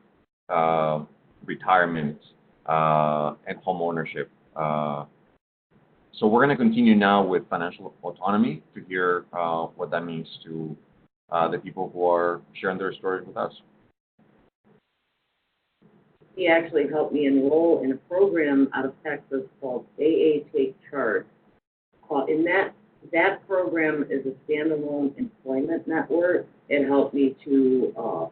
retirement and home ownership. So we're going to continue now with financial autonomy to hear what that means to the people who are sharing their stories with us. He actually helped me enroll in a program out of Texas called AA Take Charge. In that program is a standalone employment network. It helped me to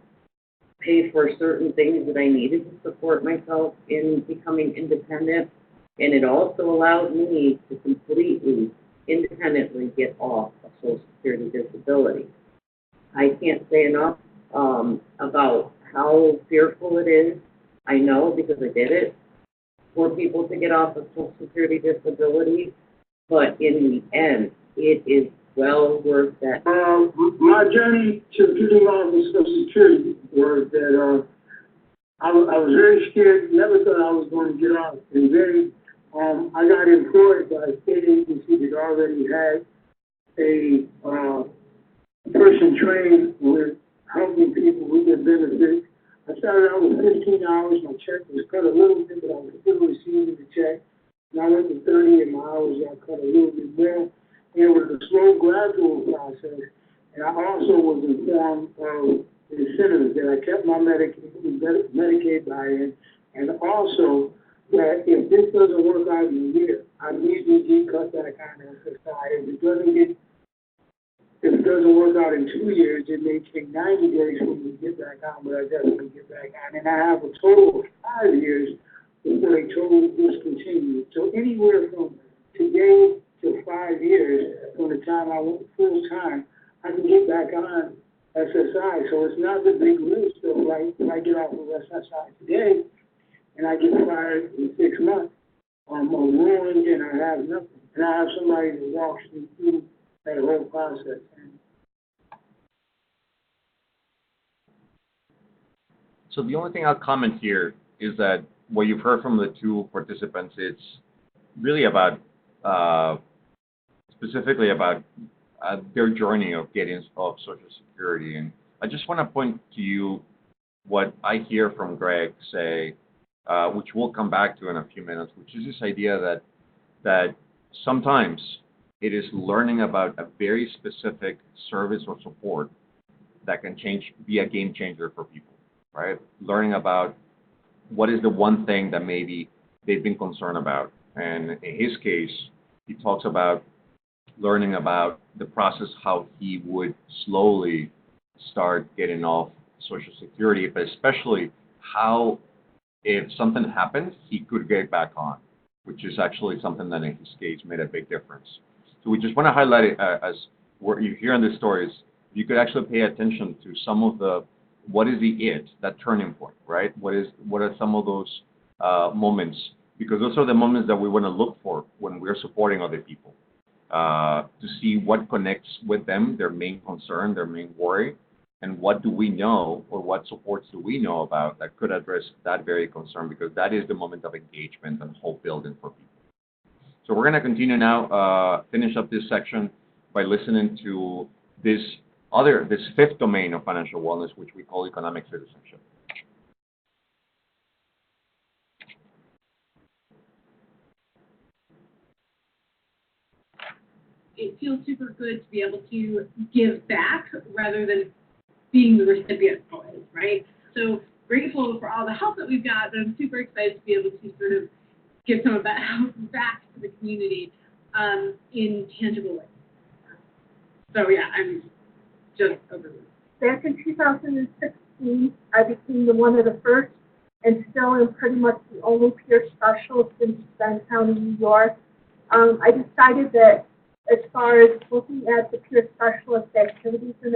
pay for certain things that I needed to support myself in becoming independent. And it also allowed me to completely, independently get off of Social Security disability. I can't say enough about how fearful it is. I know because I did it, for people to get off of Social Security disability, but in the end, it is well worth that. My journey to getting off of Social Security was that I was very scared, never thought I was going to get off. And then I got employed by a state agency that already had a person trained with helping people with their benefits. I started out with 15 hours. My check was cut a little bit, but I was still receiving the check. And I went to 30, and my hours got cut a little bit more. And it was a slow, gradual process. And I also was informed of the incentives that I kept my Medicaid buy-in, and also that if this doesn't work out in a year, I immediately cut back on SSI. If it doesn't work out in 2 years, it may take 90 days for me to get back on, but I definitely get back on. And I have a total of 5 years before they totally discontinue. So anywhere from today to 5 years, from the time I went full time, I can get back on SSI. So it's not the big risk of like if I get off of SSI today and I get fired in 6 months, I'm ruined and I have nothing. And I have somebody that walks me through that whole process. So the only thing I'll comment here is that what you've heard from the two participants, it's really about, specifically about their journey of getting off Social Security. And I just want to point to you what I hear from Greg say, which we'll come back to in a few minutes, which is this idea that sometimes it is learning about a very specific service or support that can be a game changer for people, right? Learning about what is the one thing that maybe they've been concerned about. And in his case, he talks about learning about the process, how he would slowly start getting off Social Security, but especially how, if something happened, he could get back on, which is actually something that in his case made a big difference. So we just want to highlight it as what you hear in the stories. You could actually pay attention to some of what is that turning point, right? What are some of those moments? Because those are the moments that we want to look for when we're supporting other people, to see what connects with them, their main concern, their main worry, and what do we know or what supports do we know about that could address that very concern, because that is the moment of engagement and hope building for people. So we're going to continue now, finish up this section by listening to this fifth domain of financial wellness, which we call economic citizenship. It feels super good to be able to give back rather than being the recipient always, right? So grateful for all the help that we've got, but I'm super excited to be able to sort of give some of that help back to the community in tangible ways. So yeah, I'm just overwhelmed. Back in 2016, I became one of the first and still am pretty much the only peer specialist in Penn County, New York. I decided that as far as looking at the peer specialist activities and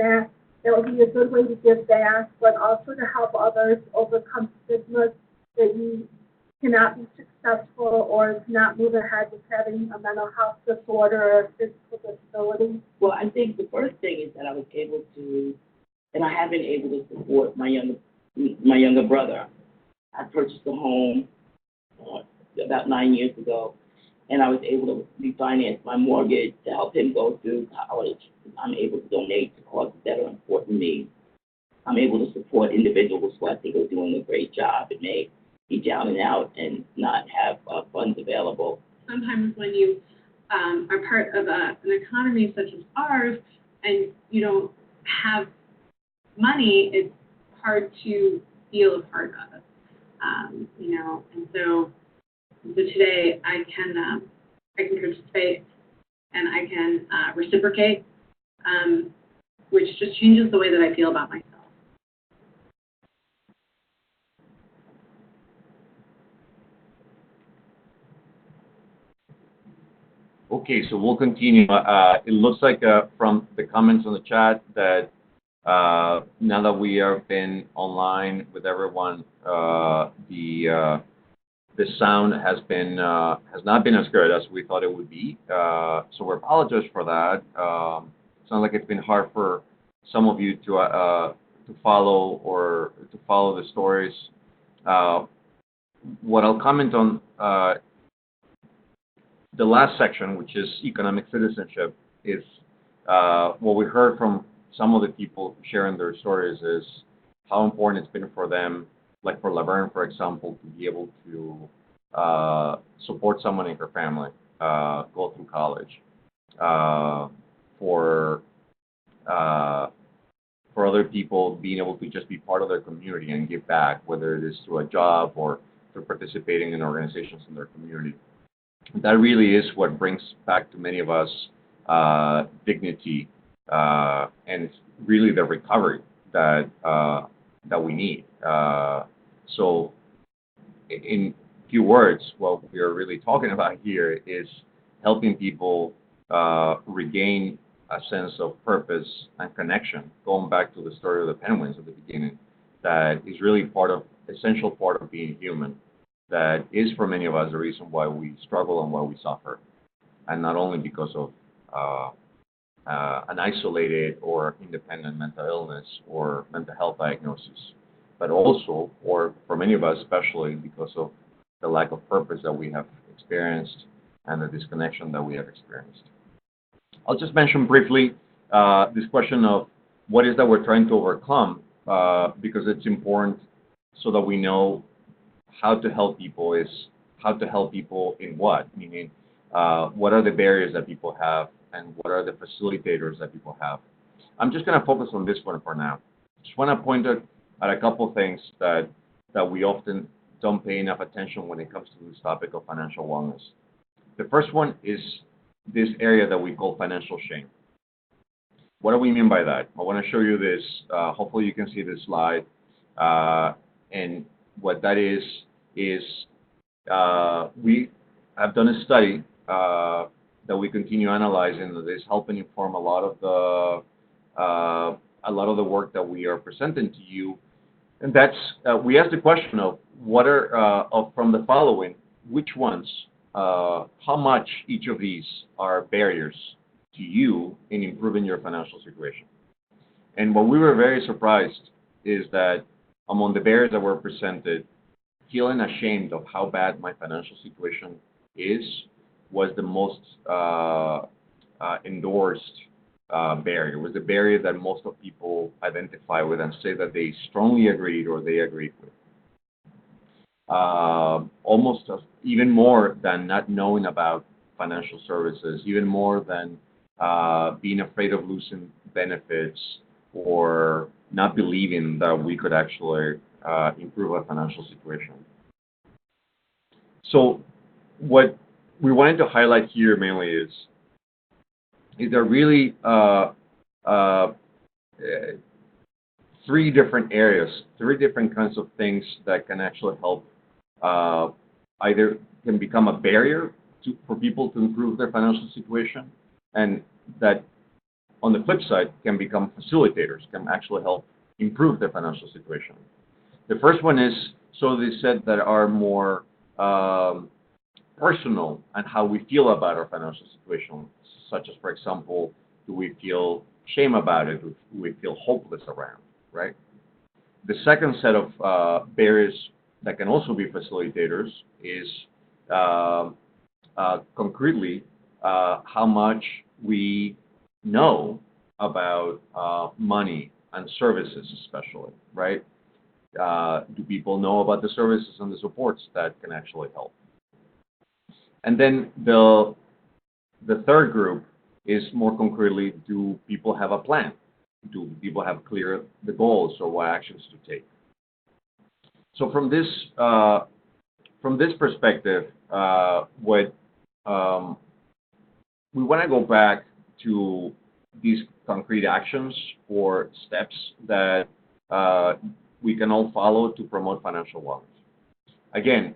that would be a good way to give back, but also to help others overcome stigmas that you cannot be successful or cannot move ahead with having a mental health disorder or physical disability. Well, I think the first thing is that I was able to, and I have been able to support my younger brother. I purchased a home about 9 years ago, and I was able to refinance my mortgage to help him go through college. I'm able to donate to causes that are important to me. I'm able to support individuals who I think are doing a great job and may be down and out and not have funds available. Sometimes when you are part of an economy such as ours and you don't have money, it's hard to feel a part of it, and so today I can participate and I can reciprocate, which just changes the way that I feel about myself. Okay, so we'll continue. It looks like from the comments on the chat that now that we have been online with everyone, the sound has not been as good as we thought it would be. So we apologize for that. Sounds like it's been hard for some of you to follow the stories. What I'll comment on the last section, which is economic citizenship, is what we heard from some of the people sharing their stories is how important it's been for them, like for Laverne, for example, to be able to support someone in her family, go through college. For other people, being able to just be part of their community and give back, whether it is through a job or through participating in organizations in their community. That really is what brings back to many of us dignity and it's really the recovery that we need. So, in few words, what we are really talking about here is helping people regain a sense of purpose and connection. Going back to the story of the penguins at the beginning, that is really essential part of being human. That is for many of us the reason why we struggle and why we suffer, and not only because of an isolated or independent mental illness or mental health diagnosis, but also, or for many of us especially, because of the lack of purpose that we have experienced and the disconnection that we have experienced. I'll just mention briefly this question of what is that we're trying to overcome, because it's important so that we know how to help people in what, meaning what are the barriers that people have and what are the facilitators that people have. I'm just going to focus on this one for now. Just want to point at a couple of things that we often don't pay enough attention when it comes to this topic of financial wellness. The first one is this area that we call financial shame. What do we mean by that? I want to show you this. Hopefully you can see this slide. And what that is we have done a study that we continue analyzing that is helping inform a lot of the work that we are presenting to you. And that's we asked the question of what are from the following, which ones, how much each of these are barriers to you in improving your financial situation. And what we were very surprised is that among the barriers that were presented, feeling ashamed of how bad my financial situation is was the most endorsed barrier. It was the barrier that most of people identify with and say that they strongly agreed or they agreed with. Almost even more than not knowing about financial services, even more than being afraid of losing benefits or not believing that we could actually improve our financial situation. So what we wanted to highlight here mainly is there really three different areas, three different kinds of things that can actually help either can become a barrier for people to improve their financial situation, and that on the flip side can become facilitators, can actually help improve their financial situation. The first one is, so they said, that are more personal and how we feel about our financial situation, such as, for example, do we feel shame about it? Do we feel hopeless around, right? The second set of barriers that can also be facilitators is concretely how much we know about money and services especially, right? Do people know about the services and the supports that can actually help? And then the third group is more concretely, do people have a plan? Do people have clear the goals or what actions to take? So from this perspective, what we want to go back to these concrete actions or steps that we can all follow to promote financial wellness. Again,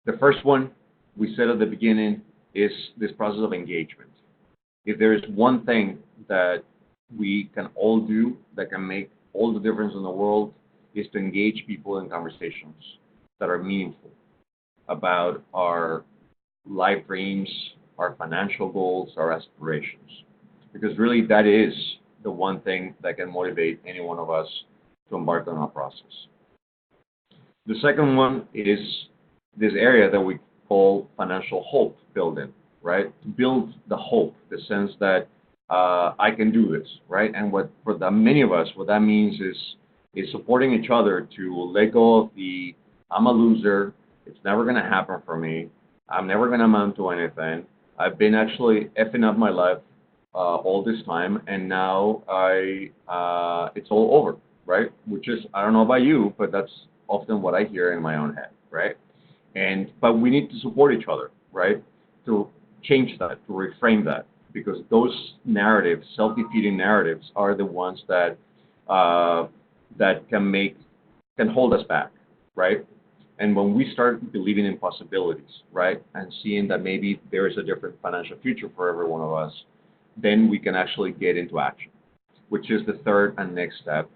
the first one we said at the beginning is this process of engagement. If there is one thing that we can all do that can make all the difference in the world, is to engage people in conversations that are meaningful about our life dreams, our financial goals, our aspirations. Because really that is the one thing that can motivate any one of us to embark on our process. The second one is this area that we call financial hope building, right? To build the hope, the sense that I can do this, right? And what for the many of us, what that means is supporting each other to let go of the I'm a loser, it's never going to happen for me, I'm never going to amount to anything, I've been actually effing up my life all this time, and now it's all over, right? Which is, I don't know about you, but that's often what I hear in my own head, right? But we need to support each other, right? To change that, to reframe that, because those narratives, self-defeating narratives, are the ones that can hold us back, right? And when we start believing in possibilities, right, and seeing that maybe there is a different financial future for every one of us, then we can actually get into action, which is the third and next step,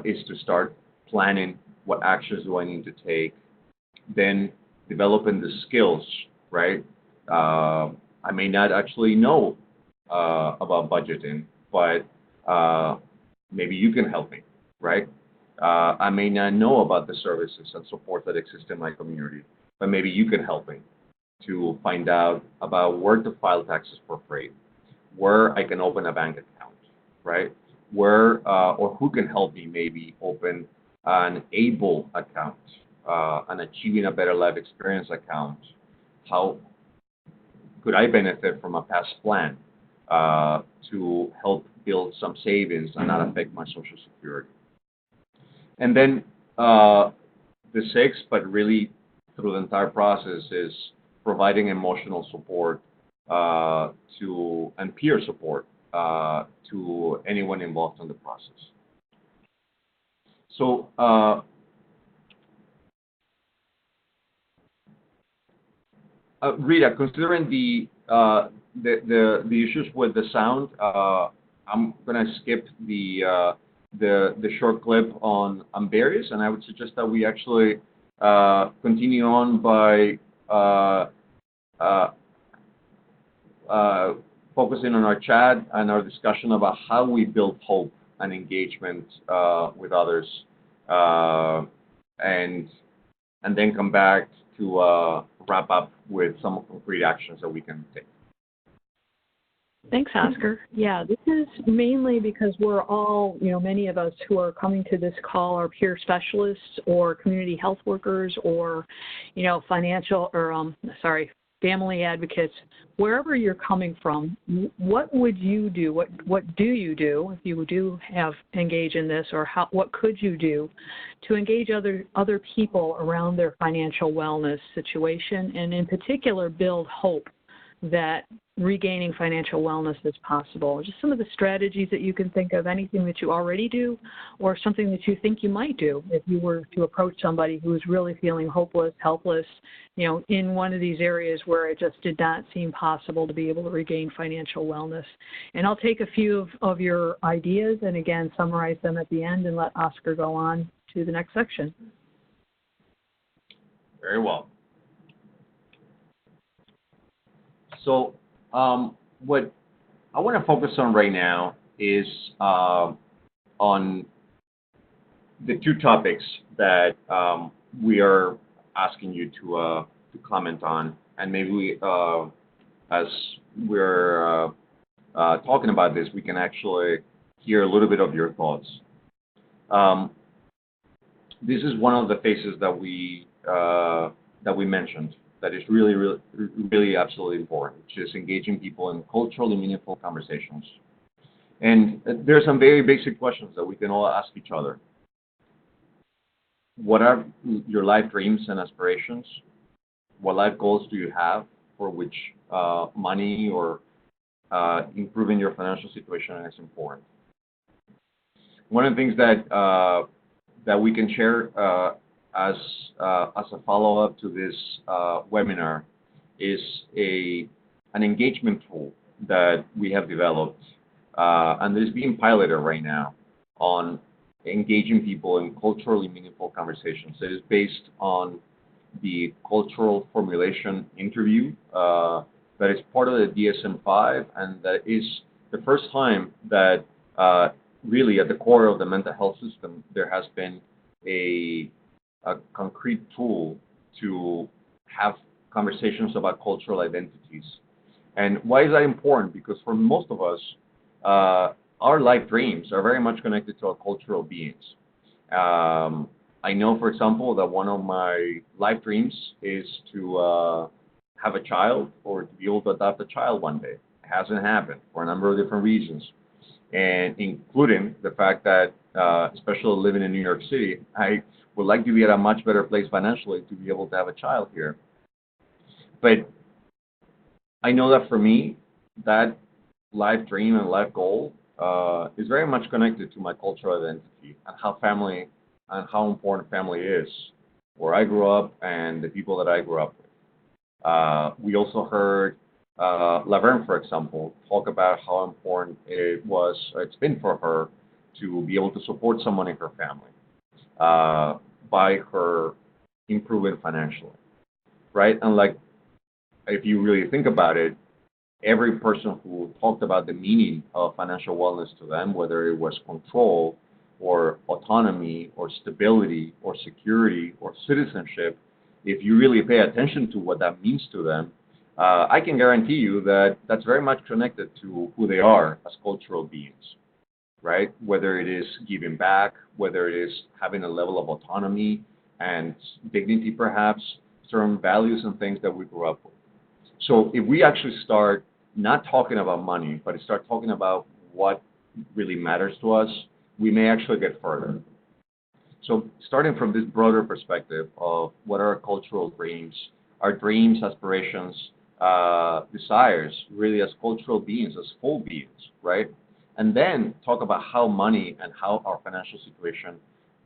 is to start planning what actions do I need to take, then developing the skills, right? I may not actually know about budgeting, but maybe you can help me, right? I may not know about the services and support that exist in my community, but maybe you can help me to find out about where to file taxes for free, where I can open a bank account, right? Where or who can help me maybe open an ABLE account, an Achieving a Better Life Experience account. How could I benefit from a past plan to help build some savings and not affect my Social Security? And then the sixth, but really through the entire process, is providing emotional support and peer support to anyone involved in the process. So Rita, considering the issues with the sound, I'm going to skip the short clip on barriers, and I would suggest that we actually continue on by focusing on our chat and our discussion about how we build hope and engagement with others, and then come back to wrap up with some concrete actions that we can take. Thanks, Oscar. Yeah, this is mainly because we're all, many of us who are coming to this call are peer specialists or community health workers or, family advocates. Wherever you're coming from, what would you do? What do you do if you do engage in this, or what could you do to engage other people around their financial wellness situation, and in particular build hope that regaining financial wellness is possible? Just some of the strategies that you can think of, anything that you already do or something that you think you might do if you were to approach somebody who is really feeling hopeless, helpless, in one of these areas where it just did not seem possible to be able to regain financial wellness. And I'll take a few of your ideas and, again, summarize them at the end and let Oscar go on to the next section. Very well. So what I want to focus on right now is on the two topics that we are asking you to comment on, and maybe we, as we're talking about this, we can actually hear a little bit of your thoughts. This is one of the phases that we mentioned that is really absolutely important, which is engaging people in culturally meaningful conversations. And there are some very basic questions that we can all ask each other. What are your life dreams and aspirations? What life goals do you have for which money or improving your financial situation is important? One of the things that we can share as a follow-up to this webinar is an engagement tool that we have developed, and is being piloted right now on engaging people in culturally meaningful conversations. It is based on the cultural formulation interview that is part of the DSM-5, and that is the first time that really at the core of the mental health system there has been a concrete tool to have conversations about cultural identities. And why is that important? Because for most of us, our life dreams are very much connected to our cultural beings. I know, for example, that one of my life dreams is to have a child or to be able to adopt a child one day. It hasn't happened for a number of different reasons, and including the fact that, especially living in New York City, I would like to be at a much better place financially to be able to have a child here. But I know that for me, that life dream and life goal is very much connected to my cultural identity and how important family is, where I grew up and the people that I grew up with. We also heard Laverne, for example, talk about how important it's been for her to be able to support someone in her family by her improving financially, right? And like, if you really think about it, every person who talked about the meaning of financial wellness to them, whether it was control or autonomy or stability or security or citizenship, if you really pay attention to what that means to them, I can guarantee you that that's very much connected to who they are as cultural beings, right? Whether it is giving back, whether it is having a level of autonomy and dignity, perhaps, certain values and things that we grew up with. So if we actually start not talking about money, but start talking about what really matters to us, we may actually get further. So starting from this broader perspective of what are our cultural dreams, our dreams, aspirations, desires, really as cultural beings, as full beings, right? And then talk about how money and how our financial situation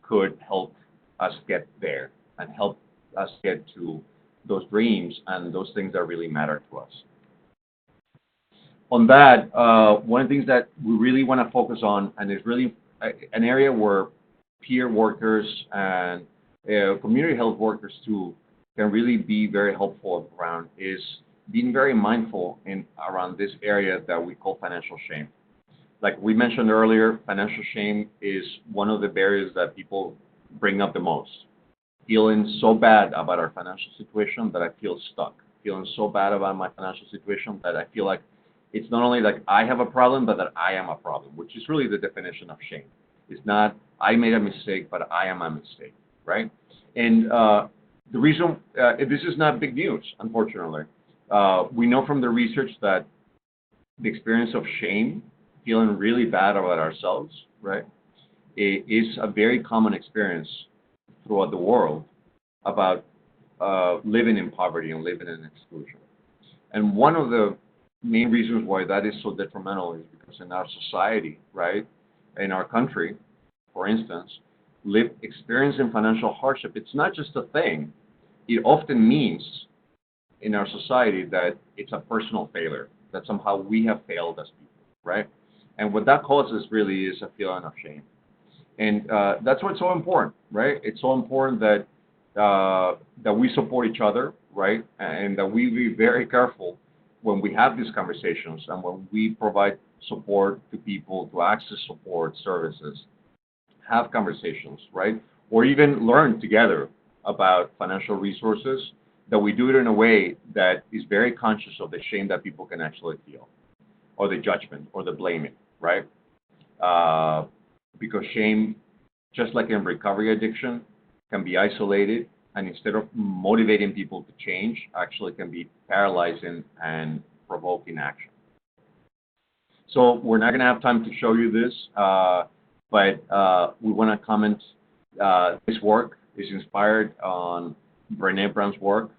could help us get there and help us get to those dreams and those things that really matter to us. On that, one of the things that we really want to focus on, and is really an area where peer workers and community health workers too can really be very helpful around, is being very mindful around this area that we call financial shame. Like we mentioned earlier, financial shame is one of the barriers that people bring up the most. Feeling so bad about our financial situation that I feel stuck. Feeling so bad about my financial situation that I feel like it's not only like I have a problem, but that I am a problem, which is really the definition of shame. It's not I made a mistake, but I am a mistake, right? And the reason, this is not big news, unfortunately. We know from the research that the experience of shame, feeling really bad about ourselves, right, is a very common experience throughout the world about living in poverty and living in exclusion. And one of the main reasons why that is so detrimental is because in our society, right, in our country, for instance, experiencing financial hardship, it's not just a thing. It often means in our society that it's a personal failure, that somehow we have failed as people, right? And what that causes really is a feeling of shame. And that's why it's so important, right? It's so important that that we support each other, right? And that we be very careful when we have these conversations and when we provide support to people to access support services, have conversations, right? Or even learn together about financial resources, that we do it in a way that is very conscious of the shame that people can actually feel, or the judgment, or the blaming, right? Because shame, just like in recovery addiction, can be isolated, and instead of motivating people to change, actually can be paralyzing and provoking action. So we're not going to have time to show you this, but we want to comment. This work is inspired on Brené Brown's work,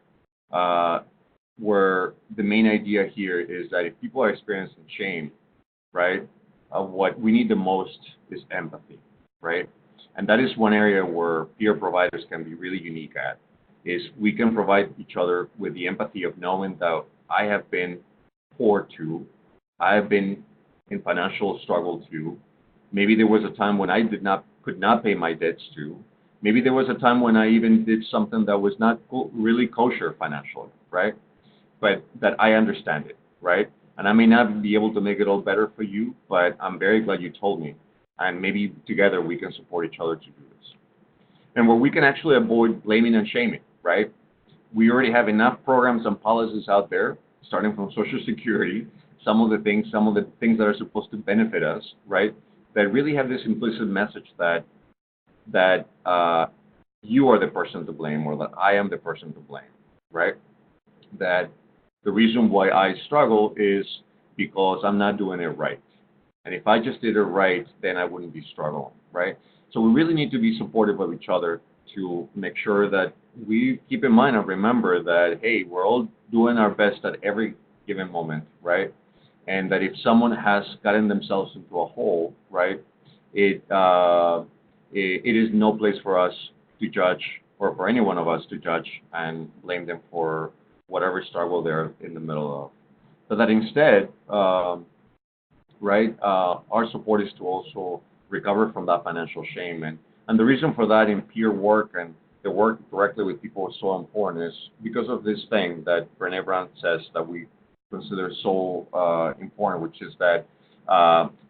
where the main idea here is that if people are experiencing shame, right, what we need the most is empathy, right? And that is one area where peer providers can be really unique at. is we can provide each other with the empathy of knowing that I have been poor too. I have been in financial struggle too. Maybe there was a time when I could not pay my debts too. Maybe there was a time when I even did something that was not really kosher financially, right? But that I understand it, right? And I may not be able to make it all better for you, but I'm very glad you told me. And maybe together we can support each other to do this. And where we can actually avoid blaming and shaming, right? We already have enough programs and policies out there, starting from Social Security, some of the things that are supposed to benefit us, right? That really have this implicit message that you are the person to blame or that I am the person to blame, right? That the reason why I struggle is because I'm not doing it right. And if I just did it right, then I wouldn't be struggling, right? So we really need to be supportive of each other to make sure that we keep in mind and remember that, hey, we're all doing our best at every given moment, right? And that if someone has gotten themselves into a hole, right, it is no place for us to judge or for any one of us to judge and blame them for whatever struggle they're in the middle of. But that instead, right, our support is to also recover from that financial shame. And the reason for that in peer work and the work directly with people is so important is because of this thing that Brené Brown says that we consider so important, which is that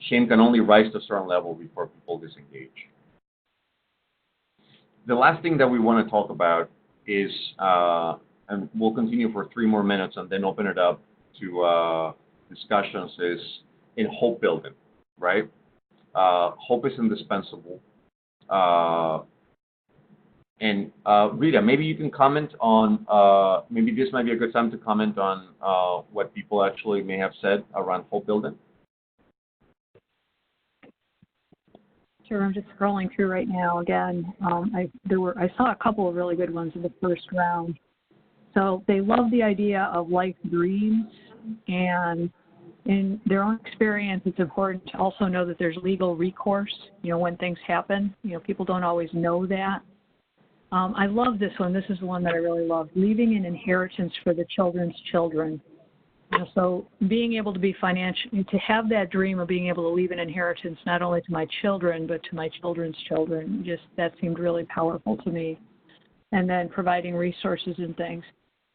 shame can only rise to a certain level before people disengage. The last thing that we want to talk about is, and we'll continue for 3 more minutes and then open it up to discussions, is in hope building, right? Hope is indispensable. And Rita, maybe you can comment on, maybe this might be a good time to comment on what people actually may have said around hope building. Sure, I'm just scrolling through right now again. I saw a couple of really good ones in the first round. So they love the idea of life dreams, and in their own experience, it's important to also know that there's legal recourse, when things happen. People don't always know that. I love this one. This is the one that I really love, leaving an inheritance for the children's children. So being able to be to have that dream of being able to leave an inheritance not only to my children, but to my children's children, that seemed really powerful to me. And then providing resources and things.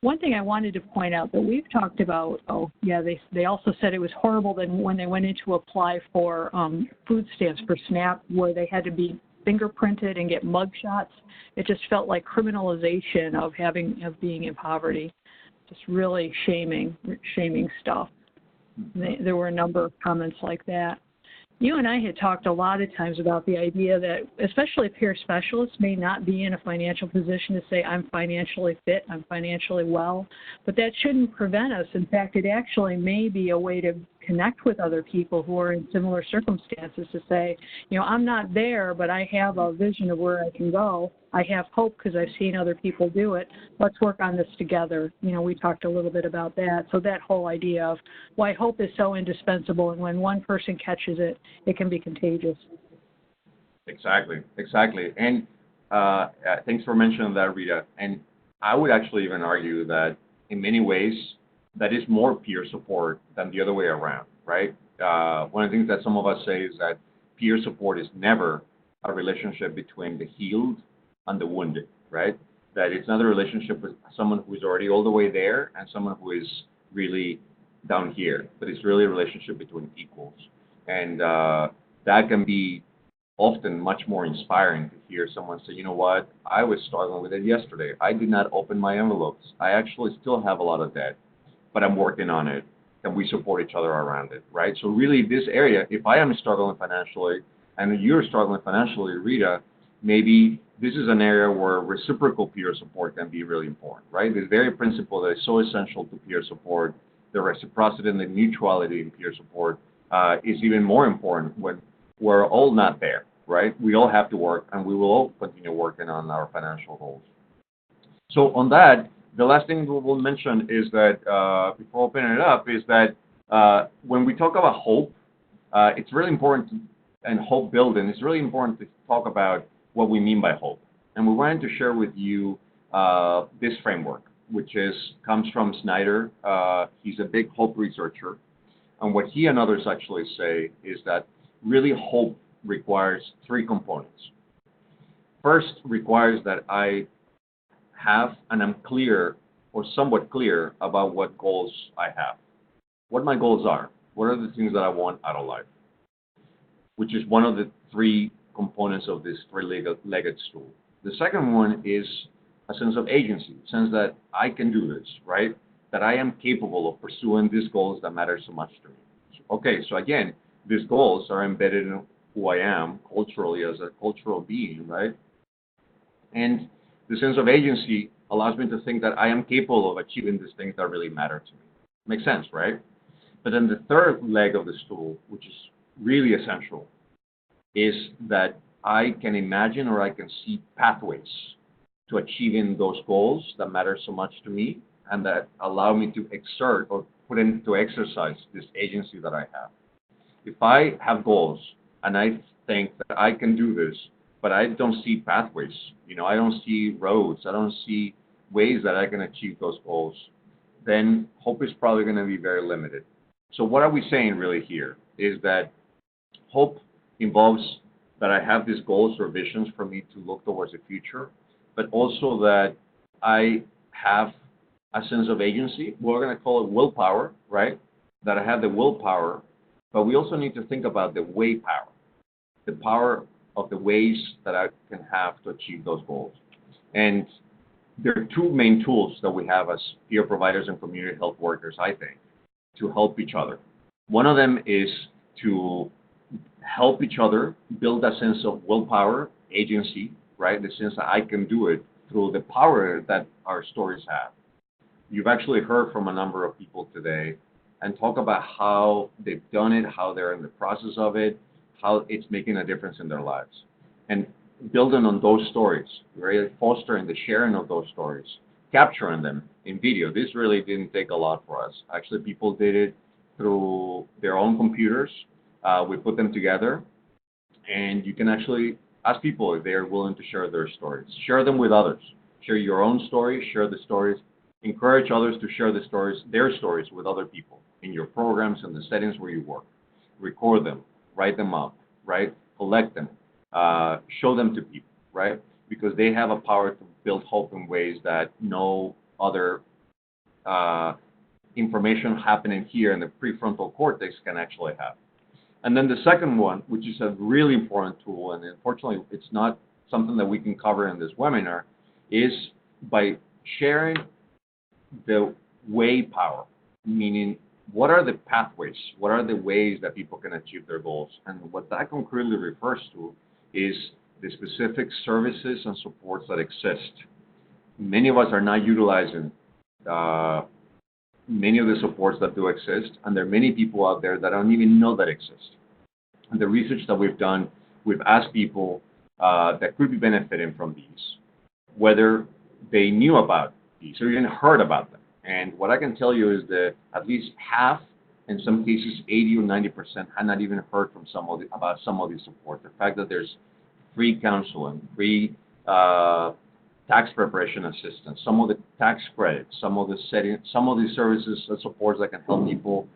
One thing I wanted to point out that we've talked about, they also said it was horrible that when they went in to apply for food stamps for SNAP, where they had to be fingerprinted and get mug shots. It just felt like criminalization of being in poverty. Just really shaming stuff. There were a number of comments like that. You and I had talked a lot of times about the idea that, especially peer specialists, may not be in a financial position to say, I'm financially fit, I'm financially well, but that shouldn't prevent us. In fact, it actually may be a way to connect with other people who are in similar circumstances to say, I'm not there, but I have a vision of where I can go. I have hope because I've seen other people do it. Let's work on this together. We talked a little bit about that. So that whole idea of why hope is so indispensable, and when one person catches it, it can be contagious. Exactly. And thanks for mentioning that, Rita. And I would actually even argue that in many ways, that is more peer support than the other way around, right? One of the things that some of us say is that peer support is never a relationship between the healed and the wounded, right? That it's not a relationship with someone who is already all the way there and someone who is really down here, but it's really a relationship between equals. And that can be often much more inspiring to hear someone say, what, I was struggling with it yesterday. I did not open my envelopes. I actually still have a lot of debt, but I'm working on it. Can we support each other around it, right? So really this area, if I am struggling financially and you're struggling financially, Rita, maybe this is an area where reciprocal peer support can be really important, right? The very principle that is so essential to peer support, the reciprocity and the mutuality in peer support is even more important when we're all not there, right? We all have to work, and we will all continue working on our financial goals. So on that, the last thing we will mention is that, before opening it up, is that when we talk about hope, it's really important, and hope building, it's really important to talk about what we mean by hope. And we wanted to share with you this framework, which comes from Snyder. He's a big hope researcher. And what he and others actually say is that really hope requires three components. First, requires that I have and I'm clear or somewhat clear about what goals I have, what my goals are, what are the things that I want out of life, which is one of the three components of this three-legged stool. The second one is a sense of agency, a sense that I can do this, right? That I am capable of pursuing these goals that matter so much to me. Okay, so again, these goals are embedded in who I am culturally as a cultural being, right? And the sense of agency allows me to think that I am capable of achieving these things that really matter to me. Makes sense, right? But then the third leg of the stool, which is really essential, is that I can imagine or I can see pathways to achieving those goals that matter so much to me and that allow me to exert or put into exercise this agency that I have. If I have goals and I think that I can do this, but I don't see pathways, I don't see roads, I don't see ways that I can achieve those goals, then hope is probably going to be very limited. So what are we saying really here is that hope involves that I have these goals or visions for me to look towards the future, but also that I have a sense of agency. We're going to call it willpower, right? That I have the willpower, but we also need to think about the way power, the power of the ways that I can have to achieve those goals. And there are two main tools that we have as peer providers and community health workers, I think, to help each other. One of them is to help each other build a sense of willpower, agency, right? The sense that I can do it through the power that our stories have. You've actually heard from a number of people today and talk about how they've done it, how they're in the process of it, how it's making a difference in their lives. And building on those stories, right? Fostering the sharing of those stories, capturing them in video. This really didn't take a lot for us. Actually, people did it through their own computers. We put them together, and you can actually ask people if they're willing to share their stories. Share them with others. Share your own stories, share the stories. Encourage others to share the stories, their stories with other people in your programs and the settings where you work. Record them, write them up, right? Collect them, show them to people, right? Because they have a power to build hope in ways that no other information happening here in the prefrontal cortex can actually have. And then the second one, which is a really important tool, and unfortunately it's not something that we can cover in this webinar, is by sharing the way power, meaning what are the pathways, what are the ways that people can achieve their goals. And what that concretely refers to is the specific services and supports that exist. Many of us are not utilizing many of the supports that do exist, and there are many people out there that don't even know that exist. And the research that we've done, we've asked people that could be benefiting from these, whether they knew about these or even heard about them. And what I can tell you is that at least half, in some cases 80 or 90%, had not even heard from about some of these supports. The fact that there's free counseling, free tax preparation assistance, some of the tax credits, some of the services and supports that can help people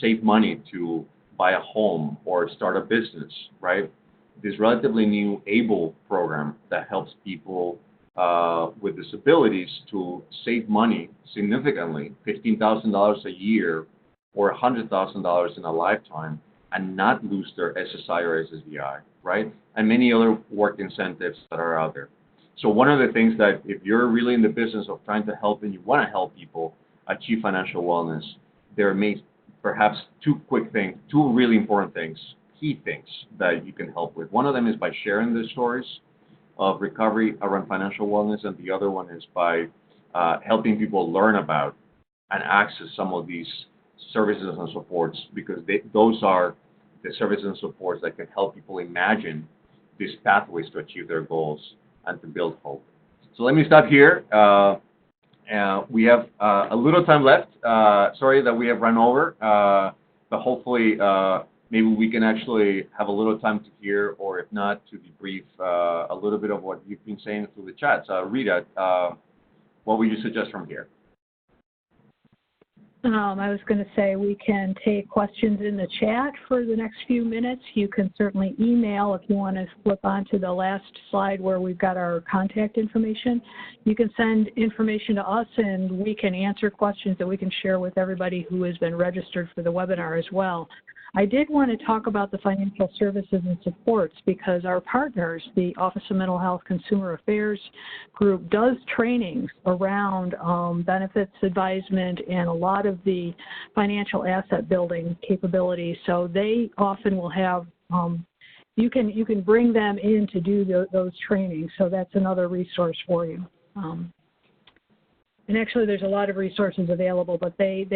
save money to buy a home or start a business, right? This relatively new ABLE program that helps people with disabilities to save money significantly, $15,000 a year or $100,000 in a lifetime, and not lose their SSI or SSDI, right? And many other work incentives that are out there. So one of the things that if you're really in the business of trying to help and you want to help people achieve financial wellness, there may perhaps two really important things, key things that you can help with. One of them is by sharing the stories of recovery around financial wellness, and the other one is by helping people learn about and access some of these services and supports, because those are the services and supports that can help people imagine these pathways to achieve their goals and to build hope. So let me stop here. We have a little time left. Sorry that we have run over, but hopefully maybe we can actually have a little time to hear, or if not, to debrief a little bit of what you've been saying through the chats. Rita, what would you suggest from here? I was going to say we can take questions in the chat for the next few minutes. You can certainly email if you want to flip onto the last slide where we've got our contact information. You can send information to us and we can answer questions that we can share with everybody who has been registered for the webinar as well. I did want to talk about the financial services and supports because our partners, the Office of Mental Health Consumer Affairs Group, does trainings around benefits advisement and a lot of the financial asset building capabilities. So they often will have, you can bring them in to do those trainings. So that's another resource for you. And actually, there's a lot of resources available, but they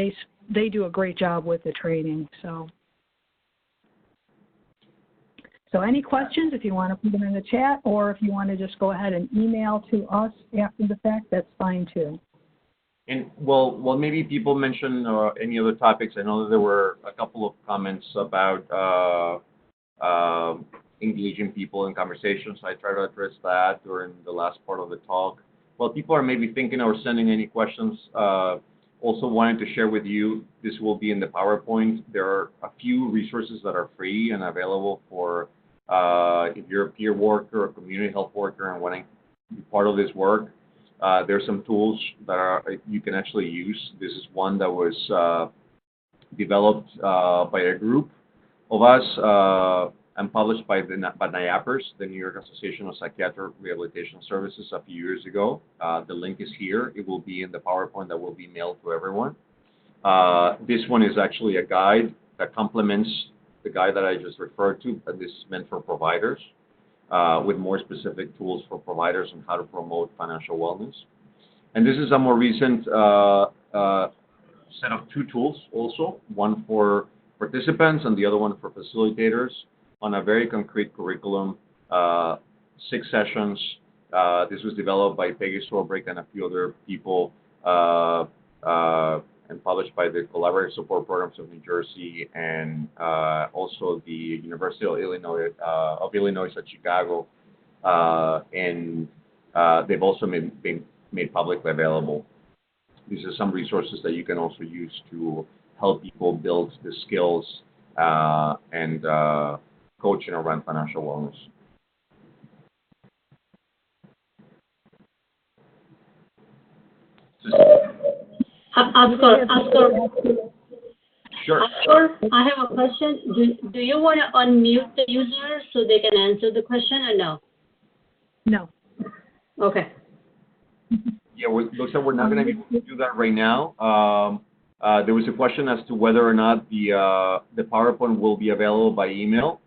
do a great job with the training. So any questions, if you want to put them in the chat, or if you want to just go ahead and email to us after the fact, that's fine too. And well, maybe people mention any other topics. I know that there were a couple of comments about engaging people in conversations. I try to address that during the last part of the talk. While people are maybe thinking or sending any questions, also wanted to share with you, this will be in the PowerPoint. There are a few resources that are free and available for if you're a peer worker or a community health worker and wanting to be part of this work. There's some tools that you can actually use. This is one that was developed by a group of us and published by NIAPERS, the New York Association of Psychiatric Rehabilitation Services, a few years ago. The link is here. It will be in the PowerPoint that will be mailed to everyone. This one is actually a guide that complements the guide that I just referred to, and this is meant for providers with more specific tools for providers on how to promote financial wellness. And this is a more recent set of two tools also, one for participants and the other one for facilitators on a very concrete curriculum, 6 sessions. This was developed by Peggy Sorbrick and a few other people and published by the Collaborative Support Programs of New Jersey and also the University of Illinois at Chicago. And they've also been made publicly available. These are some resources that you can also use to help people build the skills and coaching around financial wellness. Oscar. Sure. Oscar, I have a question. Do you want to unmute the user so they can answer the question or no? No. Okay. Yeah, looks like we're not going to be able to do that right now. There was a question as to whether or not the PowerPoint will be available by email.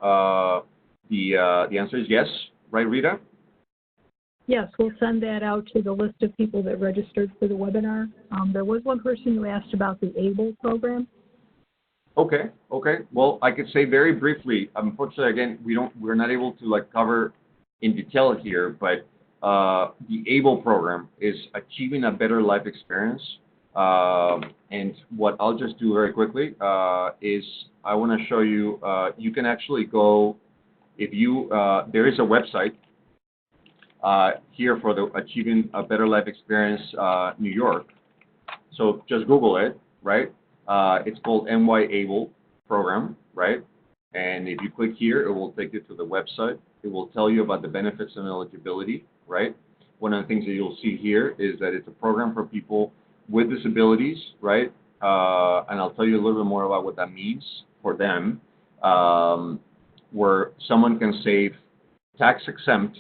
The answer is yes, right, Rita? Yes, we'll send that out to the list of people that registered for the webinar. There was one person who asked about the ABLE program. Okay. Well, I could say very briefly. Unfortunately, again, we're not able to cover in detail here, but the ABLE program is Achieving a Better Life Experience. And what I'll just do very quickly is I want to show you. You can actually go if you there is a website. Here for the Achieving a Better Life Experience New York. So just Google it, right? It's called NY ABLE program, right? And if you click here, it will take you to the website. It will tell you about the benefits and eligibility, right? One of the things that you'll see here is that it's a program for people with disabilities, right? And I'll tell you a little bit more about what that means for them, where someone can save tax-exempt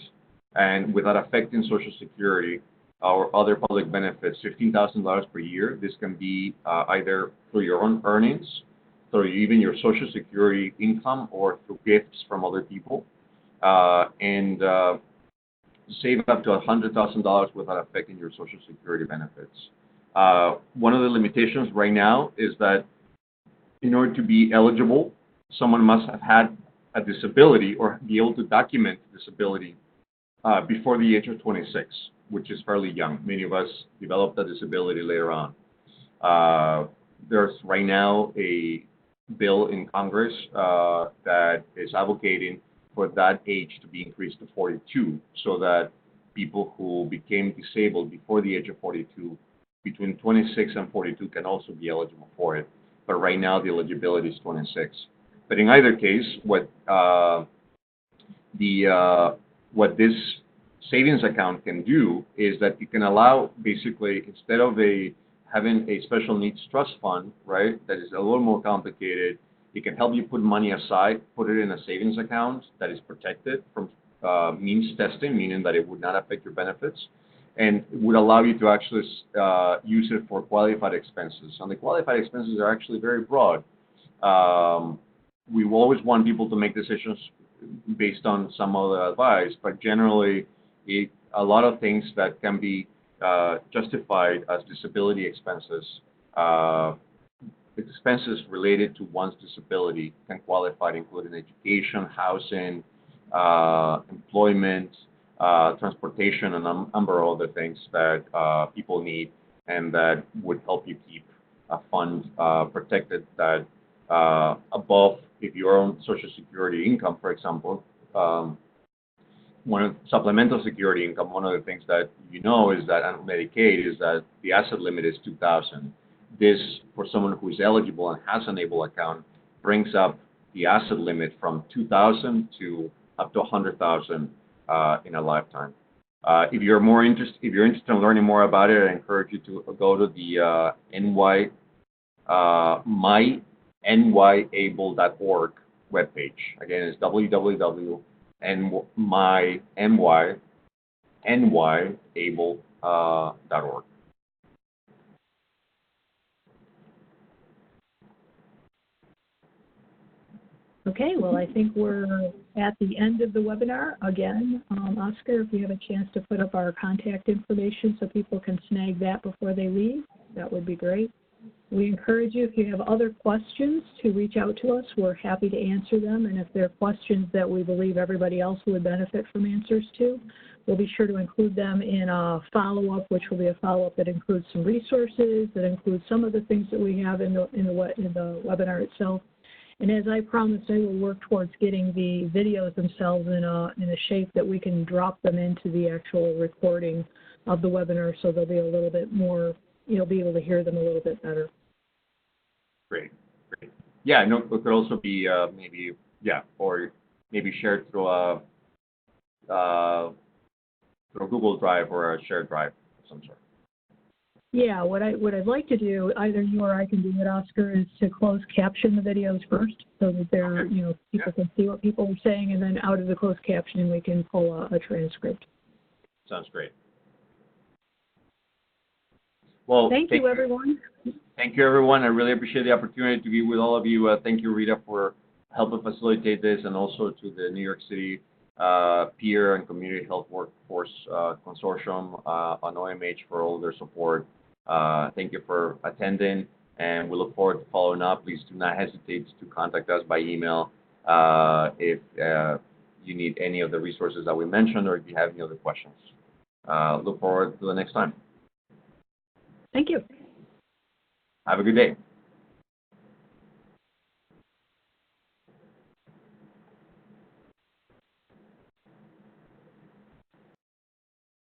and without affecting Social Security or other public benefits, $15,000 per year. This can be either through your own earnings, through even your Social Security income, or through gifts from other people, and save up to $100,000 without affecting your Social Security benefits. One of the limitations right now is that in order to be eligible, someone must have had a disability or be able to document disability before the age of 26, which is fairly young. Many of us develop that disability later on. There's right now a bill in Congress that is advocating for that age to be increased to 42, so that people who became disabled before the age of 42, between 26 and 42 can also be eligible for it. But right now the eligibility is 26. But in either case, what this savings account can do is that it can allow, basically, instead of having a special needs trust fund, right, that is a little more complicated, it can help you put money aside, put it in a savings account that is protected from means testing, meaning that it would not affect your benefits, and it would allow you to actually use it for qualified expenses. And the qualified expenses are actually very broad. We always want people to make decisions based on some other advice, but generally, a lot of things that can be justified as disability expenses, expenses related to one's disability can qualify, including education, housing, employment, transportation, and a number of other things that people need and that would help you keep a fund protected that above, if you earn Social Security income, for example, one of supplemental security income, one of the things that you know is that on Medicaid is that the asset limit is $2,000. This, for someone who is eligible and has an ABLE account, brings up the asset limit from $2,000 to up to $100,000 in a lifetime. If you're interested in learning more about it, I encourage you to go to the mynyable.org webpage. Again, it's www.nyable.org. Okay, well, I think we're at the end of the webinar. Again, Oscar, if you have a chance to put up our contact information so people can snag that before they leave, that would be great. We encourage you, if you have other questions, to reach out to us. We're happy to answer them, and if there are questions that we believe everybody else would benefit from answers to, we'll be sure to include them in a follow-up, which will be a follow-up that includes some resources, that includes some of the things that we have in the webinar itself. And as I promised, I will work towards getting the videos themselves in a shape that we can drop them into the actual recording of the webinar, so they'll be a little bit more, you'll be able to hear them a little bit better. Great. Yeah, no, it could also be or maybe shared through a Google Drive or a shared drive of some sort. Yeah, what I'd like to do, either you or I can do it, Oscar, is to close caption the videos first, so that they're, people can see what people are saying, and then out of the closed captioning we can pull a transcript. Sounds great. Well, thank you, everyone. Thank you, everyone. I really appreciate the opportunity to be with all of you. Thank you, Rita, for helping facilitate this, and also to the New York City Peer and Community Health Workforce Consortium on OMH for all their support. Thank you for attending, and we look forward to following up. Please do not hesitate to contact us by email if you need any of the resources that we mentioned, or if you have any other questions. Look forward to the next time. Thank you. Have a good day.